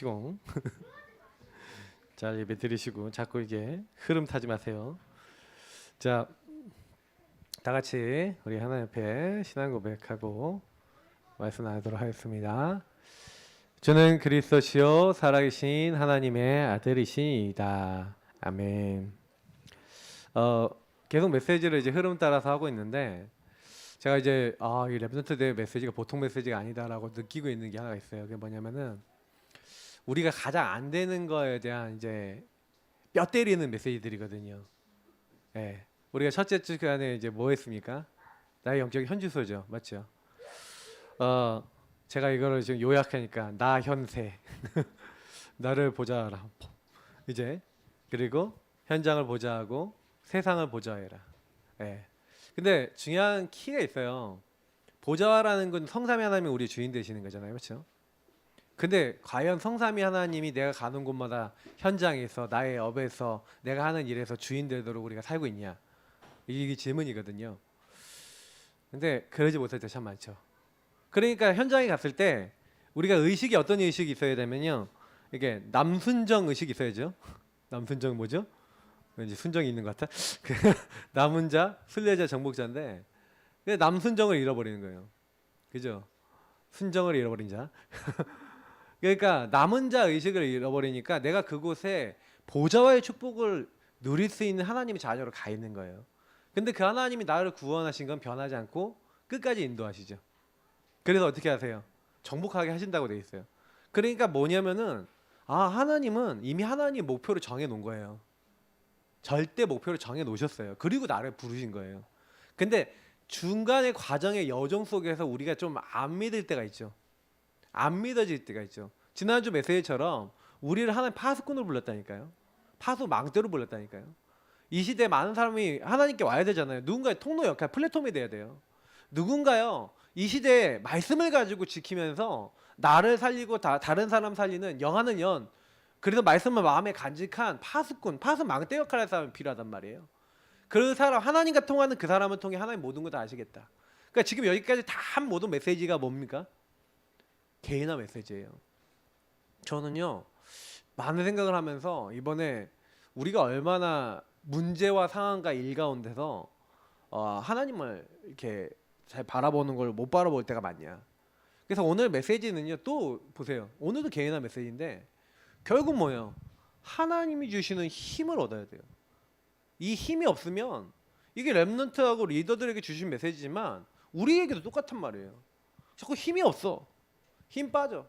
드리시고 잘 예배 드리시고 자꾸 이게 흐름 타지 마세요. 자, 다 같이 우리 하나님 앞에 신앙 고백하고 말씀 나누도록 하겠습니다. 저는 그리스도시요 살아계신 하나님의 아들이시다. 아멘. 계속 메시지를 이제 흐름 따라서 하고 있는데 제가 이제 이 랩넌트 대 메시지가 보통 메시지가 아니다라고 느끼고 있는 게 하나가 있어요. 그게 뭐냐면은 우리가 가장 안 되는 거에 대한 이제 뼈 때리는 메시지들이거든요. 예. 우리가 첫째 주간에 이제 뭐 했습니까? 나의 영적 현주소죠. 맞죠? 제가 이거를 지금 요약하니까 나 현세 나를 보자 하라. 이제 그리고 현장을 보자 하고 세상을 보자 해라. 예. 근데 중요한 키가 있어요. 보좌라는 건 성삼위 하나님이 우리 주인 되시는 거잖아요. 그렇죠? 근데 과연 성삼위 하나님이 내가 가는 곳마다 현장에서 나의 업에서 내가 하는 일에서 주인 되도록 우리가 살고 있냐? 이게 질문이거든요. 근데 그러지 못할 때 참 많죠. 그러니까 현장에 갔을 때 우리가 의식이 어떤 의식이 있어야 되면요. 이게 남순정 의식이 있어야죠. 남순정 뭐죠? 왠지 순정이 있는 것 같아. 남은 자, 순례자, 정복자인데 남순정을 잃어버리는 거예요. 그죠? 순정을 잃어버린 자. 그러니까 남은 자 의식을 잃어버리니까 내가 그곳에 보좌와의 축복을 누릴 수 있는 하나님의 자녀로 가 있는 거예요. 근데 그 하나님이 나를 구원하신 건 변하지 않고 끝까지 인도하시죠. 그래서 어떻게 하세요? 정복하게 하신다고 돼 있어요. 그러니까 뭐냐면은 하나님은 이미 하나님의 목표를 정해 놓은 거예요. 절대 목표를 정해 놓으셨어요. 그리고 나를 부르신 거예요. 근데 중간의 과정의 여정 속에서 우리가 좀 안 믿을 때가 있죠. 안 믿어질 때가 있죠. 지난주 메시지처럼 우리를 하나님 파수꾼으로 불렀다니까요. 파수 망대로 불렀다니까요. 이 시대에 많은 사람이 하나님께 와야 되잖아요. 누군가의 통로 역할, 플랫폼이 돼야 돼요. 누군가요 이 시대에 말씀을 가지고 지키면서 나를 살리고 다른 사람 살리는 영하는 연, 그래서 말씀을 마음에 간직한 파수꾼, 파수 망대 역할을 할 사람이 필요하단 말이에요. 그 사람, 하나님과 통하는 그 사람을 통해 하나님 모든 걸 다 아시겠다. 그러니까 지금 여기까지 다 한 모든 메시지가 뭡니까? 개인화 메시지예요. 저는요 많은 생각을 하면서 이번에 우리가 얼마나 문제와 상황과 일 가운데서 하나님을 이렇게 잘 바라보는 걸 못 바라볼 때가 많냐. 그래서 오늘 메시지는요, 또 보세요. 오늘도 개인화 메시지인데 결국 뭐예요? 하나님이 주시는 힘을 얻어야 돼요. 이 힘이 없으면 이게 랩넌트하고 리더들에게 주신 메시지지만 우리에게도 똑같단 말이에요. 자꾸 힘이 없어. 힘 빠져.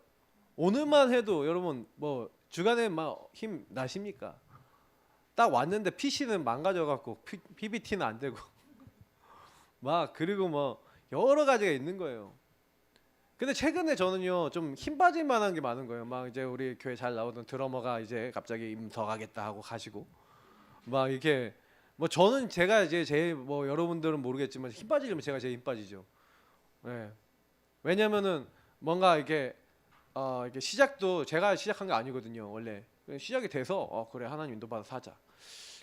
오늘만 해도 여러분 뭐 주간에 막 힘 나십니까? 딱 왔는데 PC는 망가져갖고 PPT는 안 되고 막 그리고 뭐 여러 가지가 있는 거예요. 근데 최근에 저는요 좀 힘 빠질 만한 게 많은 거예요. 막 이제 우리 교회 잘 나오던 드러머가 이제 갑자기 임서 가겠다 하고 가시고 막 이렇게 뭐 저는 제가 이제 제일 뭐 여러분들은 모르겠지만 힘 빠지려면 제가 제일 힘 빠지죠. 네. 왜냐면은 뭔가 이렇게 이게 시작도 제가 시작한 게 아니거든요. 원래 시작이 돼서 그래 하나님 인도받아 사자.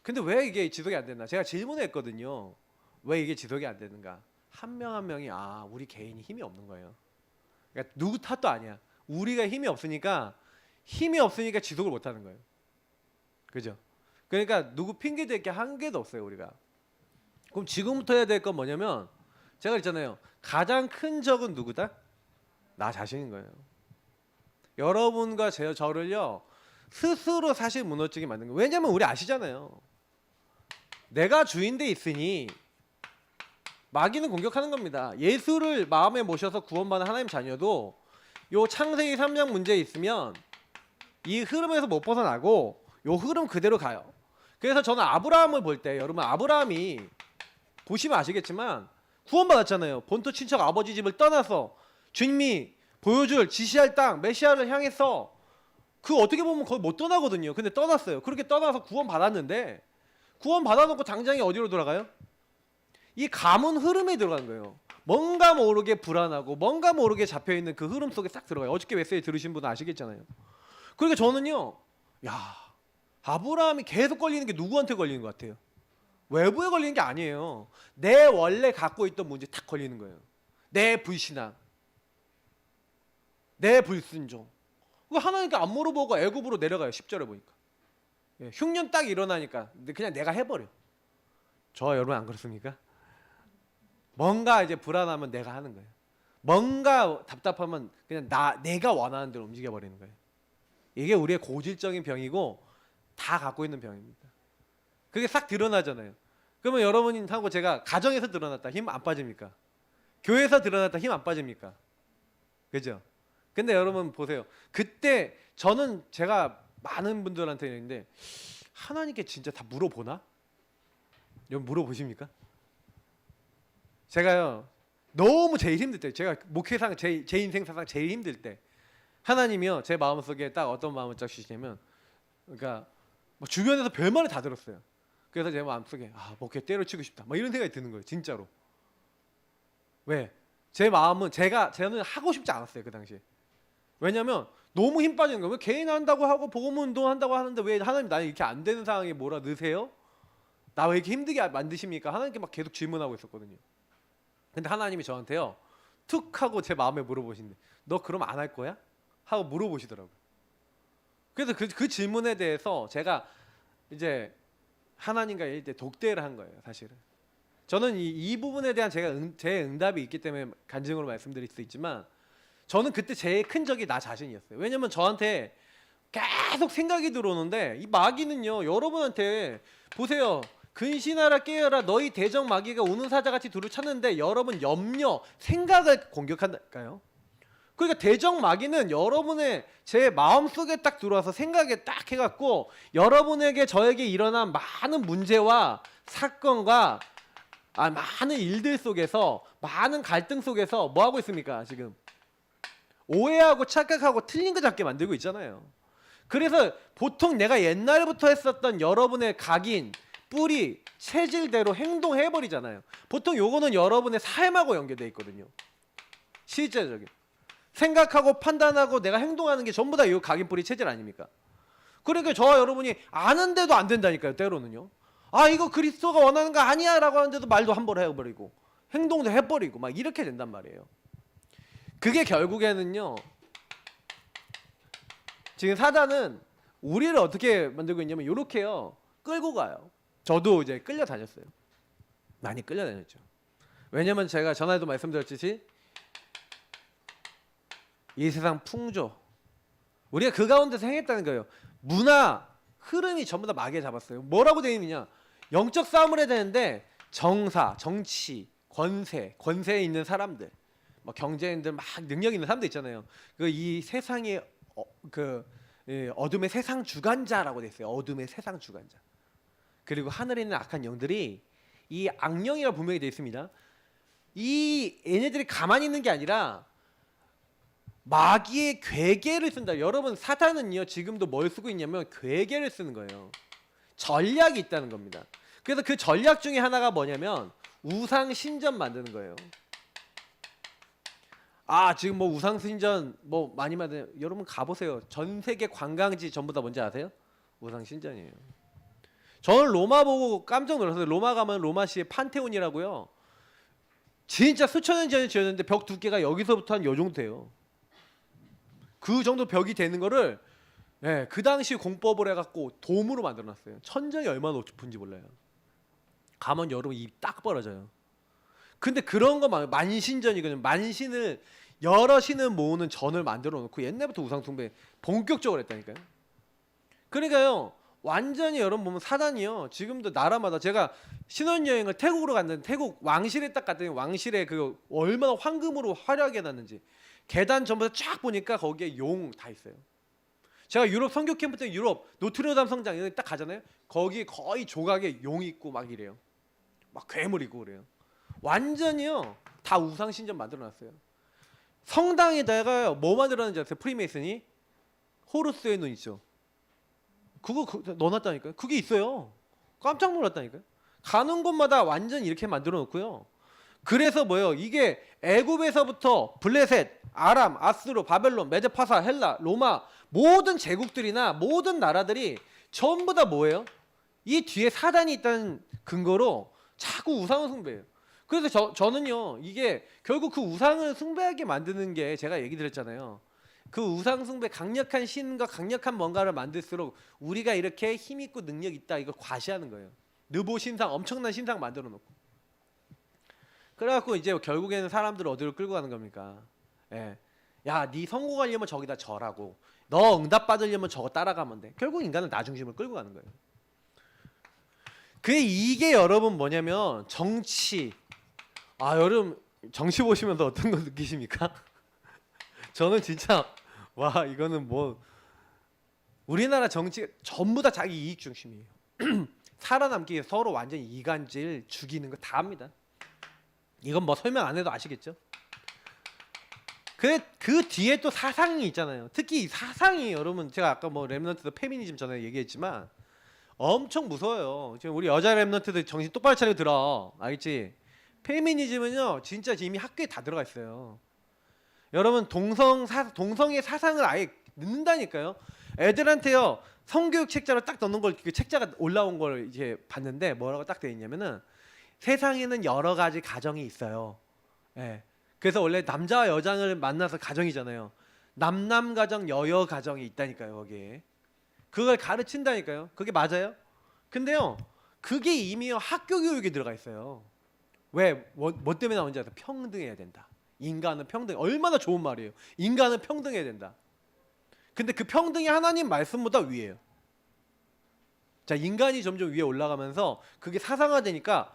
근데 왜 이게 지속이 안 됐나? 제가 질문을 했거든요. 왜 이게 지속이 안 되는가? 한 명 한 명이 우리 개인이 힘이 없는 거예요. 그러니까 누구 탓도 아니야. 우리가 힘이 없으니까 지속을 못 하는 거예요. 그죠? 그러니까 누구 핑계 댈 게 한 개도 없어요, 우리가. 그럼 지금부터 해야 될 건 뭐냐면 제가 그랬잖아요. 가장 큰 적은 누구다? 나 자신인 거예요. 여러분과 저를요 스스로 사실 무너지게 만든 거예요. 왜냐면 우리 아시잖아요. 내가 주인 돼 있으니 마귀는 공격하는 겁니다. 예수를 마음에 모셔서 구원받는 하나님 자녀도 요 창세기 3장 문제에 있으면 이 흐름에서 못 벗어나고 요 흐름 그대로 가요. 그래서 저는 아브라함을 볼 때 여러분 아브라함이 보시면 아시겠지만 구원받았잖아요. 본토 친척 아버지 집을 떠나서 주님이 보여줄 지시할 땅 메시아를 향해서 그 어떻게 보면 거의 못 떠나거든요. 근데 떠났어요. 그렇게 떠나서 구원 받았는데 구원 받아놓고 당장에 어디로 돌아가요? 이 가문 흐름에 들어간 거예요. 뭔가 모르게 불안하고 뭔가 모르게 잡혀있는 그 흐름 속에 싹 들어가요. 어저께 메시지 들으신 분은 아시겠잖아요. 그러니까 저는요 아브라함이 계속 걸리는 게 누구한테 걸리는 것 같아요? 외부에 걸리는 게 아니에요. 내 원래 갖고 있던 문제 탁 걸리는 거예요. 내 불신앙, 내 불순종, 그 하나님께 안 물어보고 애굽으로 내려가요. 10절에 보니까. 예, 흉년 딱 일어나니까 그냥 내가 해버려. 저와 여러분 안 그렇습니까? 뭔가 이제 불안하면 내가 하는 거예요. 뭔가 답답하면 그냥 내가 원하는 대로 움직여 버리는 거예요. 이게 우리의 고질적인 병이고 다 갖고 있는 병입니다. 그게 싹 드러나잖아요. 그러면 여러분하고 제가 가정에서 드러났다 힘 안 빠집니까? 교회에서 드러났다 힘 안 빠집니까? 그죠? 근데 여러분 보세요. 그때 저는 제가 많은 분들한테 얘기했는데 하나님께 진짜 다 물어보나? 여러분 물어보십니까? 제가요 너무 제일 힘들 때, 제가 목회상 제 인생사상 제일 힘들 때 하나님이요 제 마음속에 딱 어떤 마음을 딱 주시냐면, 그러니까 뭐 주변에서 별말을 다 들었어요. 그래서 제 마음속에 목회 때려치고 싶다 막 이런 생각이 드는 거예요. 진짜로. 왜? 제 마음은 저는 하고 싶지 않았어요. 그 당시에. 왜냐면 너무 힘 빠지는 거예요. 왜 개인 한다고 하고 복음 운동한다고 하는데 왜 하나님 나는 이렇게 안 되는 상황에 뭐라 넣으세요? 나 왜 이렇게 힘들게 만드십니까? 하나님께 막 계속 질문하고 있었거든요. 근데 하나님이 저한테요 툭 하고 제 마음에 물어보시는데 너 그럼 안 할 거야? 하고 물어보시더라고요. 그래서 그 질문에 대해서 제가 이제 하나님과 일대 독대를 한 거예요. 사실은 저는 이 부분에 대한 제 응답이 있기 때문에 간증으로 말씀드릴 수 있지만, 저는 그때 제일 큰 적이 나 자신이었어요. 왜냐면 저한테 계속 생각이 들어오는데, 이 마귀는요 여러분한테 보세요. 근신하라 깨어라 너희 대적 마귀가 우는 사자같이 두루 찾는데, 여러분 염려 생각을 공격한다니까요. 그러니까 대적 마귀는 여러분의 제 마음속에 딱 들어와서 생각에 딱 해갖고 여러분에게 저에게 일어난 많은 문제와 사건과 많은 일들 속에서, 많은 갈등 속에서 뭐 하고 있습니까? 지금 오해하고 착각하고 틀린 거 잡게 만들고 있잖아요. 그래서 보통 내가 옛날부터 했었던 여러분의 각인, 뿌리, 체질대로 행동해버리잖아요. 보통 요거는 여러분의 삶하고 연결되어 있거든요. 실제적인 생각하고 판단하고 내가 행동하는 게 전부 다 이 각인, 뿌리, 체질 아닙니까? 그러니까 저와 여러분이 아는데도 안 된다니까요. 때로는요. 이거 그리스도가 원하는 거 아니야 라고 하는데도 말도 한 번 해버리고 행동도 해버리고 막 이렇게 된단 말이에요. 그게 결국에는요, 지금 사단은 우리를 어떻게 만들고 있냐면 이렇게요 끌고 가요. 저도 이제 끌려다녔어요. 많이 끌려다녔죠. 왜냐면 제가 전에도 말씀드렸듯이 이 세상 풍조, 우리가 그 가운데서 행했다는 거예요. 문화 흐름이 전부 다 마귀에 잡았어요. 뭐라고 되어 있느냐, 영적 싸움을 해야 되는데 정사, 정치, 권세에 있는 사람들, 뭐 경제인들, 막 능력 있는 사람들 있잖아요. 이 세상의 어둠의 세상 주관자라고 돼 있어요. 어둠의 세상 주관자. 그리고 하늘에 있는 악한 영들이, 이 악령이라 분명히 돼 있습니다. 얘네들이 가만히 있는 게 아니라 마귀의 괴계를 쓴다. 여러분 사탄은요 지금도 뭘 쓰고 있냐면 괴계를 쓰는 거예요. 전략이 있다는 겁니다. 그래서 그 전략 중에 하나가 뭐냐면 우상 신전 만드는 거예요. 지금 뭐 우상 신전 뭐 많이 만드는, 여러분 가보세요. 전 세계 관광지 전부 다 뭔지 아세요? 우상 신전이에요. 저는 로마 보고 깜짝 놀랐어요. 로마 가면 로마시의 판테온이라고요. 진짜 수천 년 전에 지었는데 벽 두께가 여기서부터 한 요 정도 돼요. 그 정도 벽이 되는 거를 그 당시 공법을 해갖고 돔으로 만들어놨어요. 천정이 얼마나 높은지 몰라요. 가면 여러분 입 딱 벌어져요. 근데 그런 거 만신전이거든요. 만신을 여러 신을 모으는 전을 만들어 놓고 옛날부터 우상 숭배 본격적으로 했다니까요. 그러니까요 완전히 여러분 보면 사단이요 지금도 나라마다, 제가 신혼여행을 태국으로 갔는데 태국 왕실에 딱 갔더니 왕실에 그 얼마나 황금으로 화려하게 해놨는지 계단 전부 다 쫙 보니까 거기에 용 다 있어요. 제가 유럽 선교 캠프 때 유럽 노트르담 성당 여기 딱 가잖아요. 거기 거의 조각에 용 있고 막 이래요. 막 괴물 있고 그래요. 완전히요 다 우상 신전 만들어놨어요. 성당에다가 뭐 만들어놨는지 아세요? 프리메이슨이 호루스의 눈 있죠. 그거 넣어놨다니까요. 그게 있어요. 깜짝 놀랐다니까요. 가는 곳마다 완전 이렇게 만들어 놓고요. 그래서 뭐예요? 이게 애굽에서부터 블레셋, 아람, 아스루, 바벨론, 메데파사, 헬라, 로마 모든 제국들이나 모든 나라들이 전부 다 뭐예요? 이 뒤에 사단이 있다는 근거로 자꾸 우상을 숭배해요. 그래서 저는요 이게 결국 그 우상을 숭배하게 만드는 게, 제가 얘기 드렸잖아요. 그 우상숭배 강력한 신과 강력한 뭔가를 만들수록 우리가 이렇게 힘 있고 능력 있다 이걸 과시하는 거예요. 느보 신상 엄청난 신상 만들어 놓고. 그래갖고 이제 결국에는 사람들을 어디로 끌고 가는 겁니까? 예. 야, 네 성공하려면 저기다 절하고 너 응답 받으려면 저거 따라가면 돼. 결국 인간은 나 중심으로 끌고 가는 거예요. 이게 여러분 뭐냐면 정치. 여러분 정치 보시면 더 어떤 거 느끼십니까? 저는 진짜 와 이거는 뭐 우리나라 정치 전부 다 자기 이익 중심이에요. 살아남기 위해 서로 완전히 이간질 죽이는 거 다 합니다. 이건 뭐 설명 안 해도 아시겠죠? 그 뒤에 또 사상이 있잖아요. 특히 이 사상이 여러분 제가 아까 뭐 렘넌트도 페미니즘 전에 얘기했지만 엄청 무서워요. 지금 우리 여자 렘넌트들 정신 똑바로 차리고 들어. 알겠지? 페미니즘은요 진짜 이미 학교에 다 들어가 있어요. 여러분 동성의 사상을 아예 넣는다니까요. 애들한테요 성교육 책자로 딱 넣는 걸 그 책자가 올라온 걸 이제 봤는데 뭐라고 딱 돼 있냐면은 세상에는 여러 가지 가정이 있어요. 예. 그래서 원래 남자와 여장을 만나서 가정이잖아요. 남남 가정, 여여 가정이 있다니까요 거기에. 그걸 가르친다니까요. 그게 맞아요? 근데요 그게 이미 학교 교육에 들어가 있어요. 왜? 뭐 때문에 나온지 아세요? 평등해야 된다. 인간은 평등. 얼마나 좋은 말이에요. 인간은 평등해야 된다. 근데 그 평등이 하나님 말씀보다 위에요. 자, 인간이 점점 위에 올라가면서 그게 사상화되니까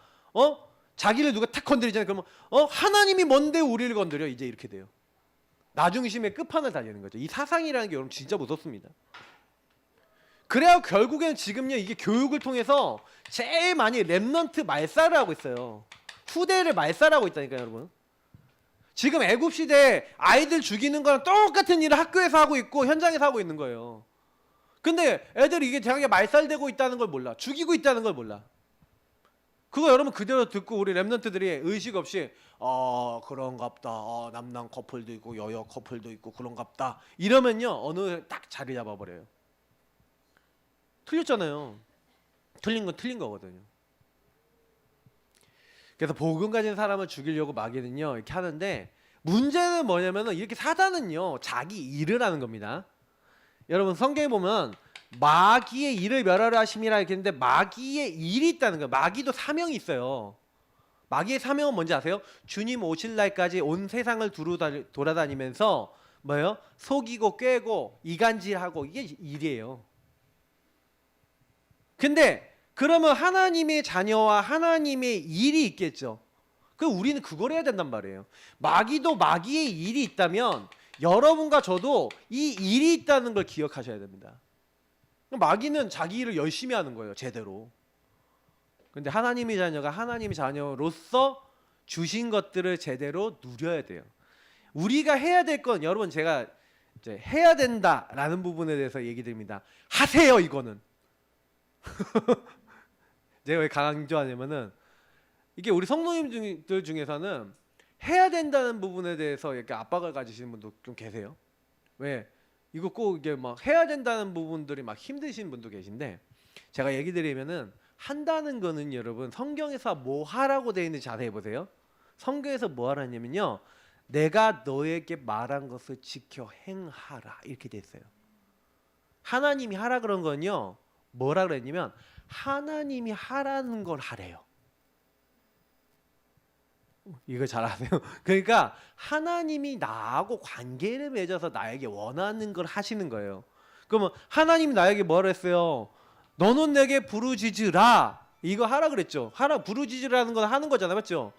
자기를 누가 탁 건드리잖아요. 그러면 하나님이 뭔데 우리를 건드려? 이제 이렇게 돼요. 나중심의 끝판을 달리는 거죠. 이 사상이라는 게 여러분 진짜 무섭습니다. 그래야 결국에는 지금요 이게 교육을 통해서 제일 많이 렘넌트 말살을 하고 있어요. 후대를 말살하고 있다니까요, 여러분. 지금 애굽 시대 아이들 죽이는 거랑 똑같은 일을 학교에서 하고 있고 현장에서 하고 있는 거예요. 근데 애들이 이게 대학에 말살되고 있다는 걸 몰라. 죽이고 있다는 걸 몰라. 그거 여러분 그대로 듣고 우리 렘넌트들이 의식 없이 그런갑다. 남남 커플도 있고 여여 커플도 있고 그런갑다. 이러면요 어느 딱 자리 잡아버려요. 틀렸잖아요. 틀린 건 틀린 거거든요. 그래서 복음 가진 사람을 죽이려고 마귀는요 이렇게 하는데 문제는 뭐냐면은 이렇게 사단은요 자기 일을 하는 겁니다. 여러분 성경에 보면 마귀의 일을 멸하려 하심이라 이렇게 했는데 마귀의 일이 있다는 거예요. 마귀도 사명이 있어요. 마귀의 사명은 뭔지 아세요? 주님 오실 날까지 온 세상을 돌아다니면서 뭐예요? 속이고 꿰고 이간질하고 이게 일이에요. 근데 그러면 하나님의 자녀와 하나님의 일이 있겠죠. 우리는 그걸 해야 된단 말이에요. 마귀도 마귀의 일이 있다면 여러분과 저도 이 일이 있다는 걸 기억하셔야 됩니다. 마귀는 자기 일을 열심히 하는 거예요. 제대로. 근데 하나님의 자녀가 하나님의 자녀로서 주신 것들을 제대로 누려야 돼요. 우리가 해야 될 건 여러분 제가 이제 해야 된다라는 부분에 대해서 얘기 드립니다. 하세요 이거는. 제가 왜 강조하냐면은 이게 우리 성도님들 중에서는 해야 된다는 부분에 대해서 이렇게 압박을 가지시는 분도 좀 계세요. 왜? 이거 꼭 이게 막 해야 된다는 부분들이 막 힘드신 분도 계신데 제가 얘기 드리면은 한다는 거는 여러분 성경에서 뭐 하라고 되어 있는지 자세히 보세요. 성경에서 뭐 하라냐면요. 내가 너에게 말한 것을 지켜 행하라 이렇게 돼 있어요. 하나님이 하라 그런 건요. 뭐라 그랬냐면 하나님이 하라는 걸 하래요. 이거 잘 아세요? 그러니까 하나님이 나하고 관계를 맺어서 나에게 원하는 걸 하시는 거예요. 그러면 하나님이 나에게 뭐라 했어요? 너는 내게 부르짖으라. 이거 하라 그랬죠. 하라 부르짖으라는 건 하는 거잖아요. 맞죠?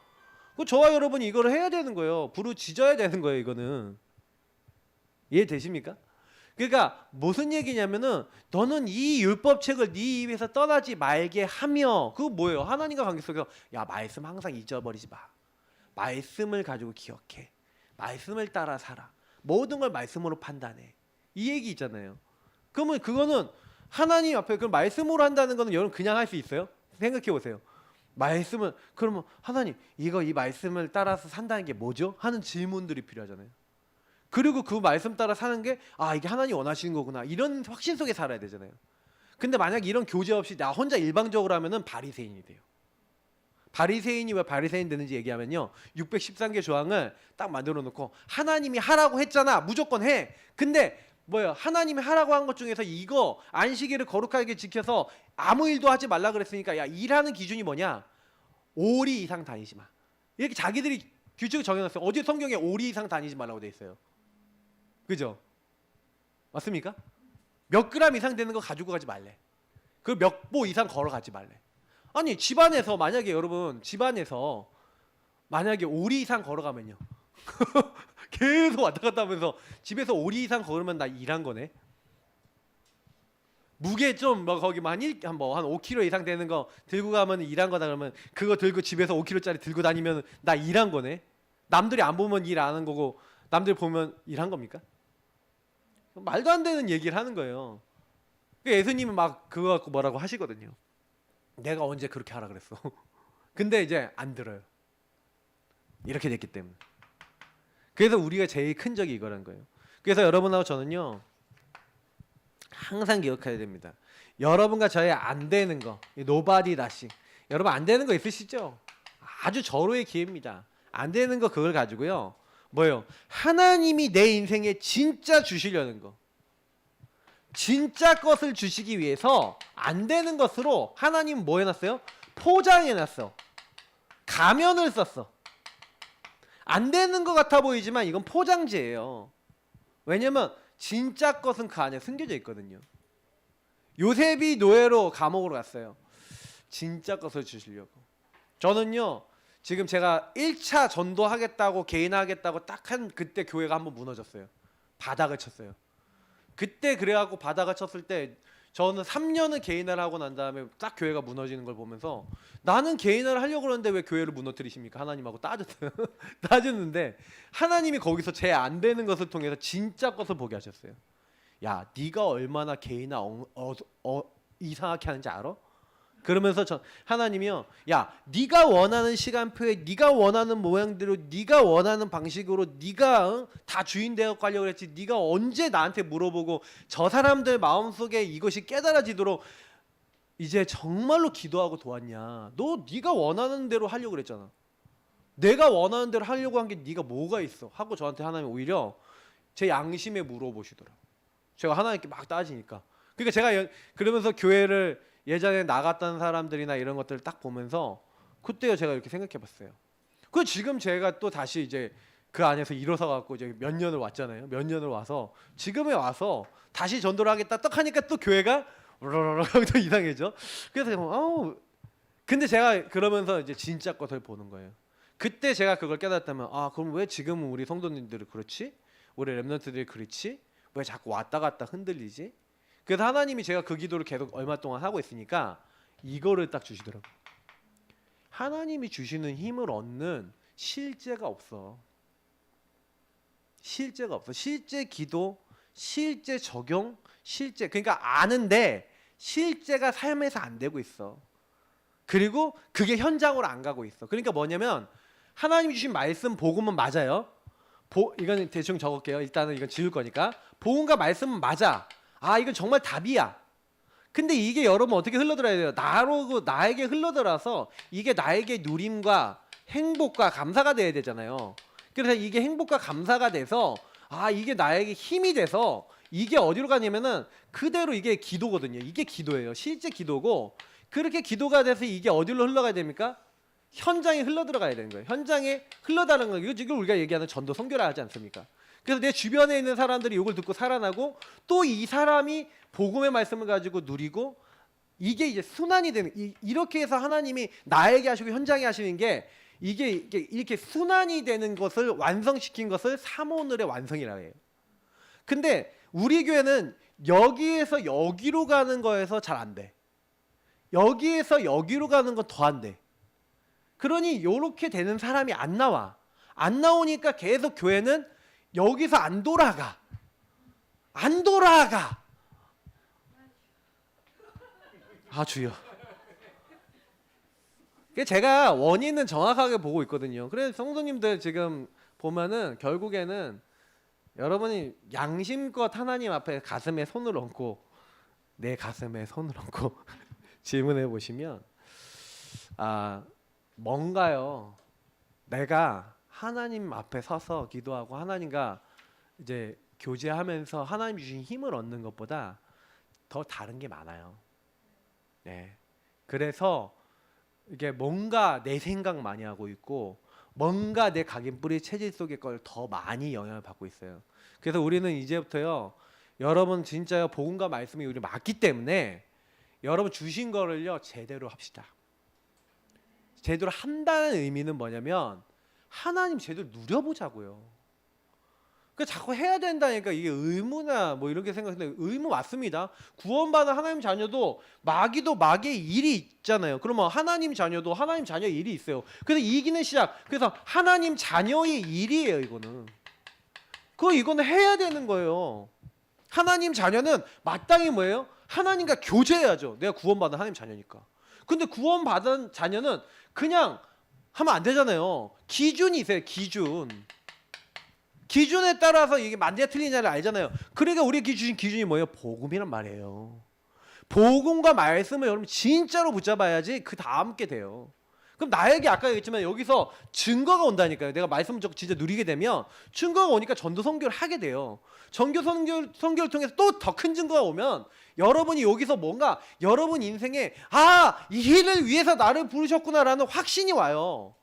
저와 여러분이 이거를 해야 되는 거예요. 부르짖어야 되는 거예요. 이거는. 이해되십니까? 그러니까 무슨 얘기냐면은 너는 이 율법책을 네 입에서 떠나지 말게 하며 그거 뭐예요? 하나님과 관계 속에서 야 말씀 항상 잊어버리지 마. 말씀을 가지고 기억해. 말씀을 따라 살아. 모든 걸 말씀으로 판단해. 이 얘기 있잖아요. 그러면 그거는 하나님 앞에 그 말씀으로 한다는 거는 여러분 그냥 할 수 있어요? 생각해 보세요. 말씀을 그러면 하나님 이 말씀을 따라서 산다는 게 뭐죠? 하는 질문들이 필요하잖아요. 그리고 그 말씀 따라 사는 게 이게 하나님 원하시는 거구나 이런 확신 속에 살아야 되잖아요. 근데 만약 이런 교제 없이 나 혼자 일방적으로 하면은 바리새인이 돼요. 바리새인이 왜 바리새인 되는지 얘기하면요, 613개 조항을 딱 만들어 놓고 하나님이 하라고 했잖아, 무조건 해. 근데 뭐야, 하나님이 하라고 한 것 중에서 이거 안식일을 거룩하게 지켜서 아무 일도 하지 말라 그랬으니까, 야, 일하는 기준이 뭐냐? 5리 이상 다니지 마. 이렇게 자기들이 규칙을 정해놨어요. 어디 성경에 5리 이상 다니지 말라고 돼 있어요? 그죠? 맞습니까? 몇 그램 이상 되는 거 가지고 가지 말래. 그 몇 보 이상 걸어가지 말래. 아니, 집안에서 만약에 여러분, 집안에서 만약에 5리 이상 걸어가면요, 계속 왔다 갔다 하면서 집에서 5리 이상 걸으면 나 일한 거네. 무게 좀 뭐 거기 한 5kg 이상 되는 거 들고 가면 일한 거다. 그러면 그거 들고 집에서 5kg짜리 들고 다니면 나 일한 거네. 남들이 안 보면 일 안 한 거고 남들 보면 일한 겁니까? 말도 안 되는 얘기를 하는 거예요. 예수님은 막 그거 갖고 뭐라고 하시거든요. 내가 언제 그렇게 하라 그랬어. 근데 이제 안 들어요. 이렇게 됐기 때문에. 그래서 우리가 제일 큰 적이 이거란 거예요. 그래서 여러분하고 저는요, 항상 기억해야 됩니다. 여러분과 저의 안 되는 거, 노바디 다시. 여러분 안 되는 거 있으시죠? 아주 절호의 기회입니다. 안 되는 거 그걸 가지고요, 뭐예요? 하나님이 내 인생에 진짜 주시려는 거, 진짜 것을 주시기 위해서 안 되는 것으로 하나님 뭐 해놨어요? 포장해놨어. 가면을 썼어. 안 되는 것 같아 보이지만 이건 포장지예요. 왜냐면 진짜 것은 그 안에 숨겨져 있거든요. 요셉이 노예로 감옥으로 갔어요. 진짜 것을 주시려고. 저는요, 지금 제가 1차 전도하겠다고, 개인하겠다고 딱 한 그때 교회가 한번 무너졌어요. 바닥을 쳤어요. 그때 그래갖고 바닥을 쳤을 때 저는 3년을 개인을 하고 난 다음에 딱 교회가 무너지는 걸 보면서, 나는 개인을 하려고 그러는데 왜 교회를 무너뜨리십니까? 하나님하고 따졌어요. 따졌는데 하나님이 거기서 제 안 되는 것을 통해서 진짜 것을 보게 하셨어요. 야, 네가 얼마나 개인을 이상하게 하는지 알아? 그러면서 하나님이요, 야, 네가 원하는 시간표에 네가 원하는 모양대로 네가 원하는 방식으로 네가 다 주인 되어 가려고 그랬지, 네가 언제 나한테 물어보고 저 사람들 마음속에 이것이 깨달아지도록 이제 정말로 기도하고 도왔냐? 너 네가 원하는 대로 하려고 그랬잖아. 내가 원하는 대로 하려고 한 게 네가 뭐가 있어? 하고 저한테 하나님 오히려 제 양심에 물어보시더라. 제가 하나님께 막 따지니까. 그러니까 제가 그러면서 교회를 예전에 나갔던 사람들이나 이런 것들을 딱 보면서 그때요, 제가 이렇게 생각해봤어요. 그 지금 제가 또 다시 이제 그 안에서 일어서 갖고 이제 몇 년을 왔잖아요. 몇 년을 와서 지금에 와서 다시 전도를 하겠다 딱 하니까 또 교회가 또 이상해져. 그래서 근데 제가 그러면서 이제 진짜 것을 보는 거예요. 그때 제가 그걸 깨닫다면, 아, 그럼 왜 지금은 우리 성도님들이 그렇지? 우리 렘넌트들이 그렇지? 왜 자꾸 왔다 갔다 흔들리지? 그래서 하나님이, 제가 그 기도를 계속 얼마 동안 하고 있으니까 이거를 딱 주시더라고요. 하나님이 주시는 힘을 얻는 실제가 없어. 실제가 없어. 실제 기도, 실제 적용, 실제, 그러니까 아는데 실제가 삶에서 안 되고 있어. 그리고 그게 현장으로 안 가고 있어. 그러니까 뭐냐면 하나님이 주신 말씀, 복음은 맞아요. 이건 대충 적을게요. 일단은 이건 지울 거니까. 복음과 말씀은 맞아. 아, 이건 정말 답이야. 근데 이게 여러분 어떻게 흘러들어야 돼요? 나에게 흘러들어서 이게 나에게 누림과 행복과 감사가 돼야 되잖아요. 그래서 이게 행복과 감사가 돼서, 아, 이게 나에게 힘이 돼서 이게 어디로 가냐면은 그대로 이게 기도거든요. 이게 기도예요. 실제 기도고, 그렇게 기도가 돼서 이게 어디로 흘러가야 됩니까? 현장에 흘러들어가야 되는 거예요. 현장에 흘러다는 거예요. 이거 지금 우리가 얘기하는 전도 선교라 하지 않습니까? 그래서 내 주변에 있는 사람들이 이걸 듣고 살아나고, 또 이 사람이 복음의 말씀을 가지고 누리고, 이게 이제 순환이 되는, 이렇게 해서 하나님이 나에게 하시고 현장에 하시는 게, 이게 이렇게 순환이 되는 것을 완성시킨 것을 삼오늘의 완성이라고 해요. 근데 우리 교회는 여기에서 여기로 가는 거에서 잘 안 돼. 여기에서 여기로 가는 건 더 안 돼. 그러니 요렇게 되는 사람이 안 나와. 안 나오니까 계속 교회는 여기서 안 돌아가. 안 돌아가. 아, 주여. 제가 원인은 정확하게 보고 있거든요. 그래서 성도님들 지금 보면은 결국에는 여러분이 양심껏 하나님 앞에 가슴에 손을 얹고, 내 가슴에 손을 얹고 질문해 보시면, 아, 뭔가요? 내가 하나님 앞에 서서 기도하고 하나님과 이제 교제하면서 하나님 주신 힘을 얻는 것보다 더 다른 게 많아요. 네. 그래서 이게 뭔가 내 생각 많이 하고 있고 뭔가 내 각인뿌리 체질 속의 걸 더 많이 영향을 받고 있어요. 그래서 우리는 이제부터요, 여러분 진짜요, 복음과 말씀이 우리 맞기 때문에 여러분 주신 거를요 제대로 합시다. 제대로 한다는 의미는 뭐냐면 하나님 제대로 누려보자고요. 그 자꾸 해야 된다니까. 이게 의무나 뭐 이런 게 생각하는데 의무 맞습니다. 구원받은 하나님 자녀도 마귀도 마귀의 일이 있잖아요. 그러면 하나님 자녀도 하나님 자녀의 일이 있어요. 그래서 이기는 시작. 그래서 하나님 자녀의 일이에요. 이거는 해야 되는 거예요. 하나님 자녀는 마땅히 뭐예요? 하나님과 교제해야죠. 내가 구원받은 하나님 자녀니까. 근데 구원받은 자녀는 그냥 하면 안 되잖아요. 기준이 있어요. 기준에 따라서 이게 맞냐 틀리냐를 알잖아요. 그러니까 우리에게 주신 기준이 뭐예요? 복음이란 말이에요. 복음과 말씀을 여러분 진짜로 붙잡아야지 그 다음 게 돼요. 그럼 나에게 아까 얘기했지만 여기서 증거가 온다니까요. 내가 말씀을 진짜 누리게 되면 증거가 오니까 전도 선교를 하게 돼요. 전교 선교를 통해서 또 더 큰 증거가 오면 여러분이 여기서 뭔가 여러분 인생에 이 일을 위해서 나를 부르셨구나라는 확신이 와요.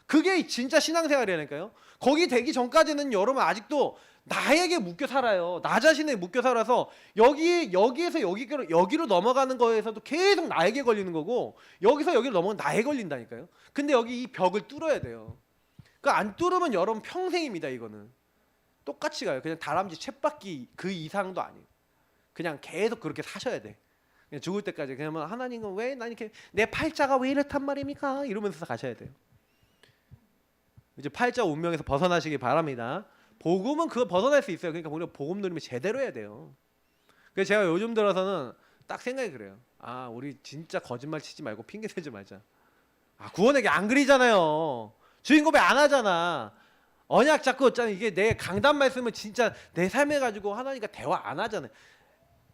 그게 진짜 신앙생활이라니까요. 거기 되기 전까지는 여러분 아직도 나에게 묶여 살아요. 나 자신에 묶여 살아서 여기에서 여기로 넘어가는 거에서도 계속 나에게 걸리는 거고 여기서 여기로 넘어가면 나에 걸린다니까요. 근데 여기 이 벽을 뚫어야 돼요. 그 안 뚫으면 여러분 평생입니다. 이거는 똑같이 가요. 그냥 다람쥐 쳇바퀴 그 이상도 아니에요. 그냥 계속 그렇게 사셔야 돼. 그냥 죽을 때까지. 그냥 하나님은 왜 난 이렇게 내 팔자가 왜 이렇단 말입니까? 이러면서 가셔야 돼요. 이제 팔자 운명에서 벗어나시기 바랍니다. 복음은 그거 벗어날 수 있어요. 그러니까 우리가 복음 누리면 제대로 해야 돼요. 그래서 제가 요즘 들어서는 딱 생각이 그래요. 우리 진짜 거짓말 치지 말고 핑계 대지 말자. 구원에게 안 그리잖아요. 주인 고백 안 하잖아. 언약 잡고 이게 내 강단 말씀을 진짜 내 삶에 가지고 하나님과 대화 안 하잖아요.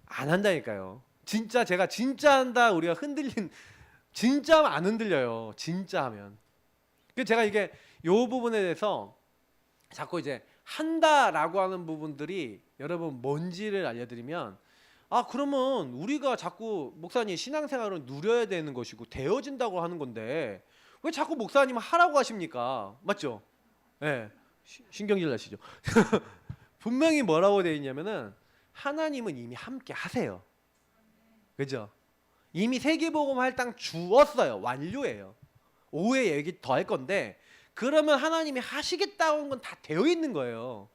안 한다니까요. 진짜 제가 진짜 한다 우리가 흔들린 진짜 하면 안 흔들려요. 진짜 하면. 그래서 제가 이게 요 부분에 대해서 자꾸 이제 한다라고 하는 부분들이 여러분 뭔지를 알려드리면 그러면 우리가 자꾸 목사님 신앙생활을 누려야 되는 것이고 되어진다고 하는 건데 왜 자꾸 목사님 하라고 하십니까? 맞죠? 예. 신경질 나시죠? 분명히 뭐라고 되어 있냐면은 하나님은 이미 함께 하세요. 그죠? 이미 세계복음 할당 주었어요. 완료예요. 오후에 얘기 더 할 건데 그러면 하나님이 하시겠다는 건 다 되어 있는 거예요.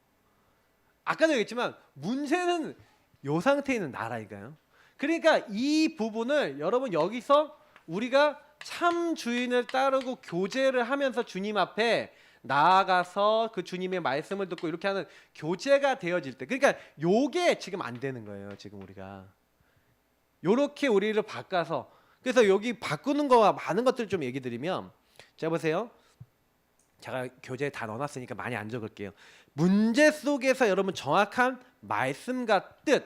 아까도 얘기했지만 문제는 요 상태에 있는 나라니까요. 그러니까 이 부분을 여러분 여기서 우리가 참 주인을 따르고 교제를 하면서 주님 앞에 나아가서 그 주님의 말씀을 듣고 이렇게 하는 교제가 되어질 때, 그러니까 요게 지금 안 되는 거예요. 지금 우리가 요렇게 우리를 바꿔서, 그래서 여기 바꾸는 거와 많은 것들을 좀 얘기 드리면, 자 보세요. 제가 교재에 다 넣어놨으니까 많이 안 적을게요. 문제 속에서 여러분 정확한 말씀과 뜻,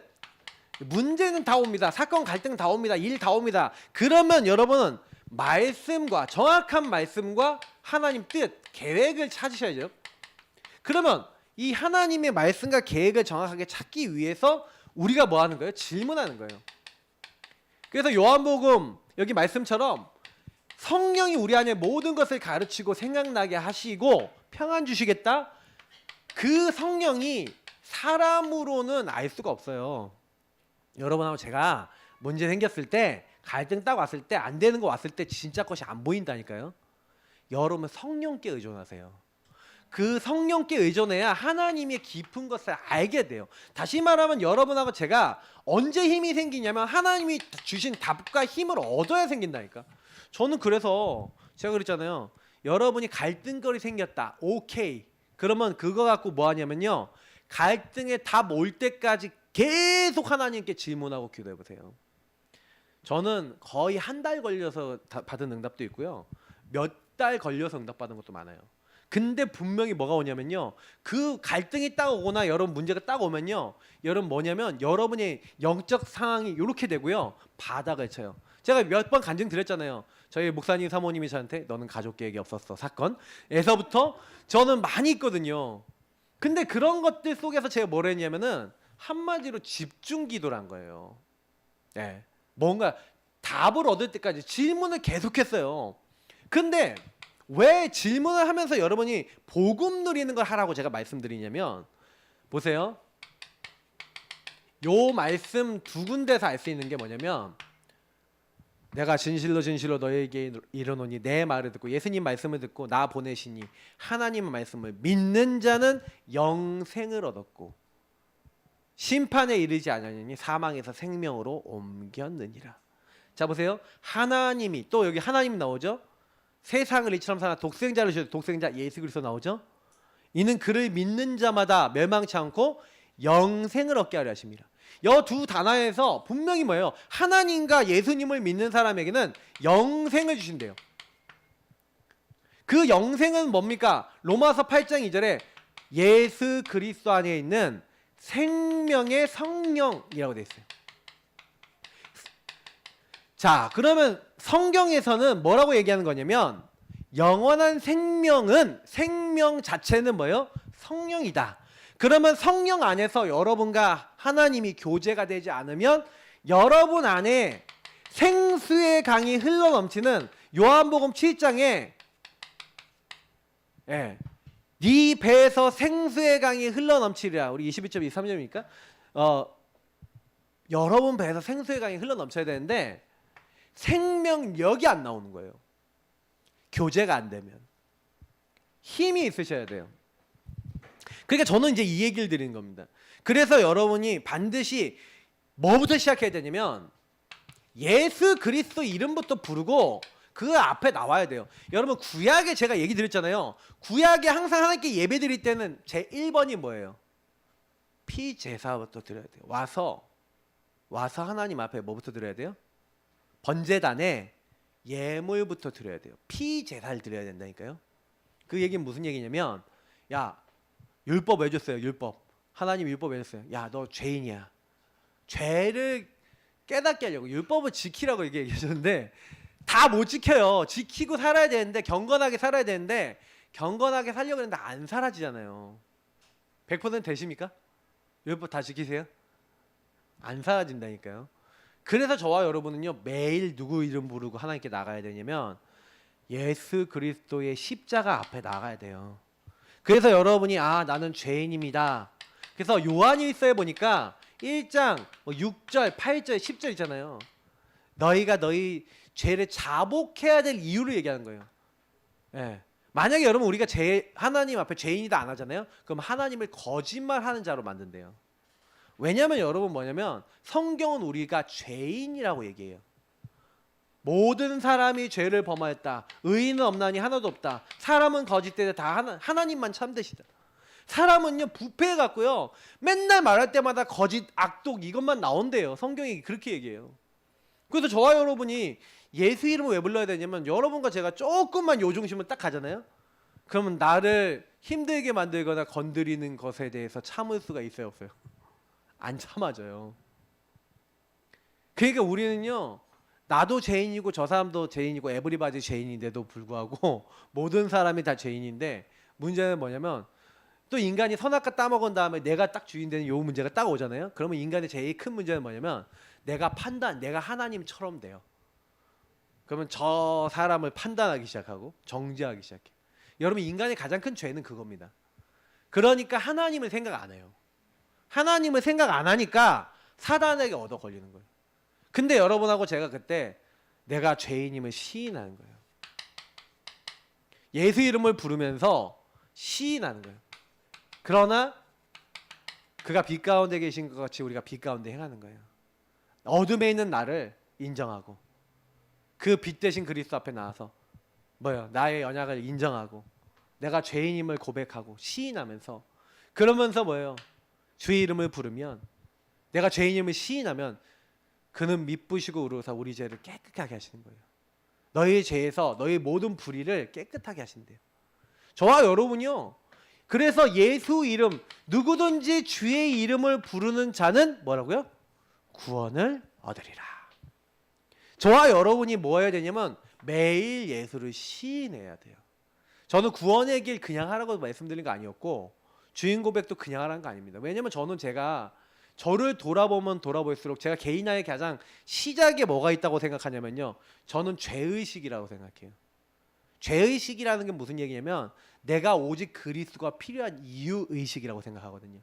문제는 다 옵니다. 사건 갈등 다 옵니다. 일 다 옵니다. 그러면 여러분은 말씀과 정확한 말씀과 하나님 뜻, 계획을 찾으셔야죠. 그러면 이 하나님의 말씀과 계획을 정확하게 찾기 위해서 우리가 뭐 하는 거예요? 질문하는 거예요. 그래서 요한복음 여기 말씀처럼 성령이 우리 안에 모든 것을 가르치고 생각나게 하시고 평안 주시겠다. 그 성령이 사람으로는 알 수가 없어요. 여러분하고 제가 문제 생겼을 때, 갈등 딱 왔을 때, 안 되는 거 왔을 때 진짜 것이 안 보인다니까요. 여러분 성령께 의존하세요. 그 성령께 의존해야 하나님의 깊은 것을 알게 돼요. 다시 말하면 여러분하고 제가 언제 힘이 생기냐면 하나님이 주신 답과 힘을 얻어야 생긴다니까. 저는 그래서 제가 그랬잖아요. 여러분이 갈등거리 생겼다. 오케이. 그러면 그거 갖고 뭐 하냐면요. 갈등의 답 올 때까지 계속 하나님께 질문하고 기도해 보세요. 저는 거의 한 달 걸려서 받은 응답도 있고요. 몇 달 걸려서 응답받은 것도 많아요. 근데 분명히 뭐가 오냐면요. 그 갈등이 딱 오거나 여러분 문제가 딱 오면요. 여러분 뭐냐면 여러분의 영적 상황이 이렇게 되고요. 바닥을 쳐요. 제가 몇 번 간증 드렸잖아요. 저희 목사님 사모님이 저한테 너는 가족 계획이 없었어 사건에서부터 저는 많이 있거든요. 근데 그런 것들 속에서 제가 뭘 했냐면은 한마디로 집중 기도란 거예요. 네. 뭔가 답을 얻을 때까지 질문을 계속했어요. 근데 왜 질문을 하면서 여러분이 복음 누리는 걸 하라고 제가 말씀드리냐면 보세요. 요 말씀 두 군데서 알 수 있는 게 뭐냐면 내가 진실로 진실로 너에게 이르노니 내 말을 듣고 예수님 말씀을 듣고 나 보내시니 하나님의 말씀을 믿는 자는 영생을 얻었고 심판에 이르지 아니하니 사망에서 생명으로 옮겼느니라. 자 보세요. 하나님이 또 여기 하나님 나오죠. 세상을 이처럼 사나 독생자를 주셔서 독생자 예수 그리스도 나오죠. 이는 그를 믿는 자마다 멸망치 않고 영생을 얻게 하려 하십니다. 이 두 단어에서 분명히 뭐예요? 하나님과 예수님을 믿는 사람에게는 영생을 주신대요. 그 영생은 뭡니까? 로마서 8장 2절에 예수 그리스도 안에 있는 생명의 성령이라고 되어 있어요. 자, 그러면 성경에서는 뭐라고 얘기하는 거냐면 영원한 생명은 생명 자체는 뭐예요? 성령이다. 그러면 성령 안에서 여러분과 하나님이 교제가 되지 않으면 여러분 안에 생수의 강이 흘러넘치는 요한복음 7장에 네 배에서 생수의 강이 흘러넘치리라. 우리 21점 23점입니까? 여러분 배에서 생수의 강이 흘러넘쳐야 되는데 생명력이 안 나오는 거예요. 교제가 안 되면. 힘이 있으셔야 돼요. 그러니까 저는 이제 이 얘기를 드리는 겁니다. 그래서 여러분이 반드시 뭐부터 시작해야 되냐면 예수 그리스도 이름부터 부르고 그 앞에 나와야 돼요. 여러분 구약에 제가 얘기 드렸잖아요. 구약에 항상 하나님께 예배 드릴 때는 제 1번이 뭐예요? 피제사부터 드려야 돼요. 와서 하나님 앞에 뭐부터 드려야 돼요? 번제단에 예물부터 드려야 돼요. 피제사를 드려야 된다니까요. 그 얘기는 무슨 얘기냐면 야 율법 왜 줬어요? 율법. 하나님 율법 왜 줬어요? 야 너 죄인이야. 죄를 깨닫게 하려고 율법을 지키라고 얘기하셨는데 다 못 지켜요. 지키고 살아야 되는데 경건하게 살아야 되는데 경건하게 살려고 했는데 안 사라지잖아요. 100% 되십니까? 율법 다 지키세요? 안 사라진다니까요. 그래서 저와 여러분은요 매일 누구 이름 부르고 하나님께 나가야 되냐면 예수 그리스도의 십자가 앞에 나가야 돼요. 그래서 여러분이 나는 죄인입니다. 그래서 요한일서에 보니까 1장 6절, 8절, 10절 있잖아요. 너희가 너희 죄를 자복해야 될 이유를 얘기하는 거예요. 만약에 여러분 우리가 하나님 앞에 죄인이다 안 하잖아요. 그럼 하나님을 거짓말하는 자로 만든대요. 왜냐하면 여러분 뭐냐면 성경은 우리가 죄인이라고 얘기해요. 모든 사람이 죄를 범하였다. 의인은 없나니 하나도 없다. 사람은 거짓되되 다 하나님만 참되시다. 사람은요 부패해 갖고요 맨날 말할 때마다 거짓, 악독 이것만 나온대요. 성경이 그렇게 얘기해요. 그래서 저와 여러분이 예수 이름을 왜 불러야 되냐면 여러분과 제가 조금만 요중심을 딱 가잖아요. 그러면 나를 힘들게 만들거나 건드리는 것에 대해서 참을 수가 있어요 없어요? 안 참아져요. 그러니까 우리는요 나도 죄인이고 저 사람도 죄인이고 에브리바디 죄인인데도 불구하고 모든 사람이 다 죄인인데 문제는 뭐냐면 또 인간이 선악과 따먹은 다음에 내가 딱 주인 되는 요 문제가 딱 오잖아요. 그러면 인간의 제일 큰 문제는 뭐냐면 내가 하나님처럼 돼요. 그러면 저 사람을 판단하기 시작하고 정죄하기 시작해. 여러분 인간의 가장 큰 죄는 그겁니다. 그러니까 하나님을 생각 안 해요. 하나님을 생각 안 하니까 사단에게 얻어 걸리는 거예요. 근데 여러분하고 제가 그때 내가 죄인임을 시인하는 거예요. 예수 이름을 부르면서 시인하는 거예요. 그러나 그가 빛 가운데 계신 것 같이 우리가 빛 가운데 행하는 거예요. 어둠에 있는 나를 인정하고 그 빛 대신 그리스도 앞에 나와서 나의 연약을 인정하고 내가 죄인임을 고백하고 시인하면서 그러면서 주의 이름을 부르면 내가 죄인임을 시인하면 그는 미쁘시고 의로우사 우리 죄를 깨끗하게 하시는 거예요. 너희 죄에서 너희 모든 불의를 깨끗하게 하신대요. 저와 여러분이요. 그래서 예수 이름, 누구든지 주의 이름을 부르는 자는 뭐라고요? 구원을 얻으리라. 저와 여러분이 뭐 해야 되냐면 매일 예수를 시인해야 돼요. 저는 구원의 길 그냥 하라고 말씀드린 거 아니었고 주인 고백도 그냥 하라는 거 아닙니다. 왜냐면 저는 제가 저를 돌아보면 돌아볼수록 제가 개인화의 가장 시작에 뭐가 있다고 생각하냐면요. 저는 죄의식이라고 생각해요. 죄의식이라는 게 무슨 얘기냐면 내가 오직 그리스도가 필요한 이유의식이라고 생각하거든요.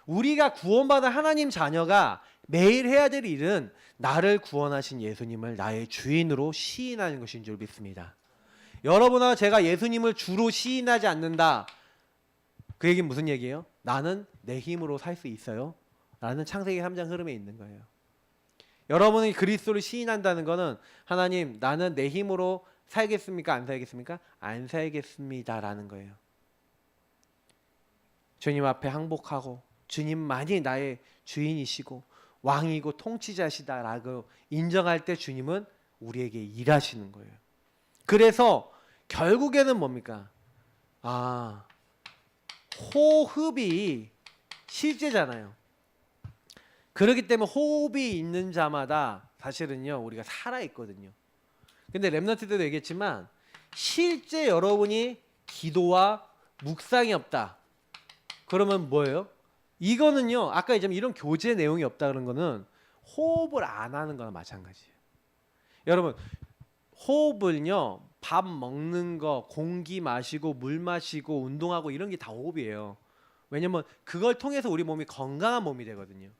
우리가 구원받은 하나님 자녀가 매일 해야 될 일은 나를 구원하신 예수님을 나의 주인으로 시인하는 것인 줄 믿습니다. 여러분과 제가 예수님을 주로 시인하지 않는다. 그 얘기는 무슨 얘기예요? 나는 내 힘으로 살 수 있어요? 라는 창세기 3장 흐름에 있는 거예요. 여러분이 그리스도를 시인한다는 것은 하나님 나는 내 힘으로 살겠습니까? 안 살겠습니까? 안 살겠습니다 라는 거예요. 주님 앞에 항복하고 주님만이 나의 주인이시고 왕이고 통치자시다라고 인정할 때 주님은 우리에게 일하시는 거예요. 그래서 결국에는 뭡니까? 호흡이 실제잖아요. 그렇기 때문에 호흡이 있는 자마다 사실은요 우리가 살아있거든요. 근데 렘넌트 때도 얘기했지만 실제 여러분이 기도와 묵상이 없다. 그러면 뭐예요? 이거는요 아까 얘기했지만 이런 교제 내용이 없다 그런 거는 호흡을 안 하는 거나 마찬가지예요. 여러분 호흡을요 밥 먹는 거, 공기 마시고 물 마시고 운동하고 이런 게 다 호흡이에요. 왜냐면 그걸 통해서 우리 몸이 건강한 몸이 되거든요.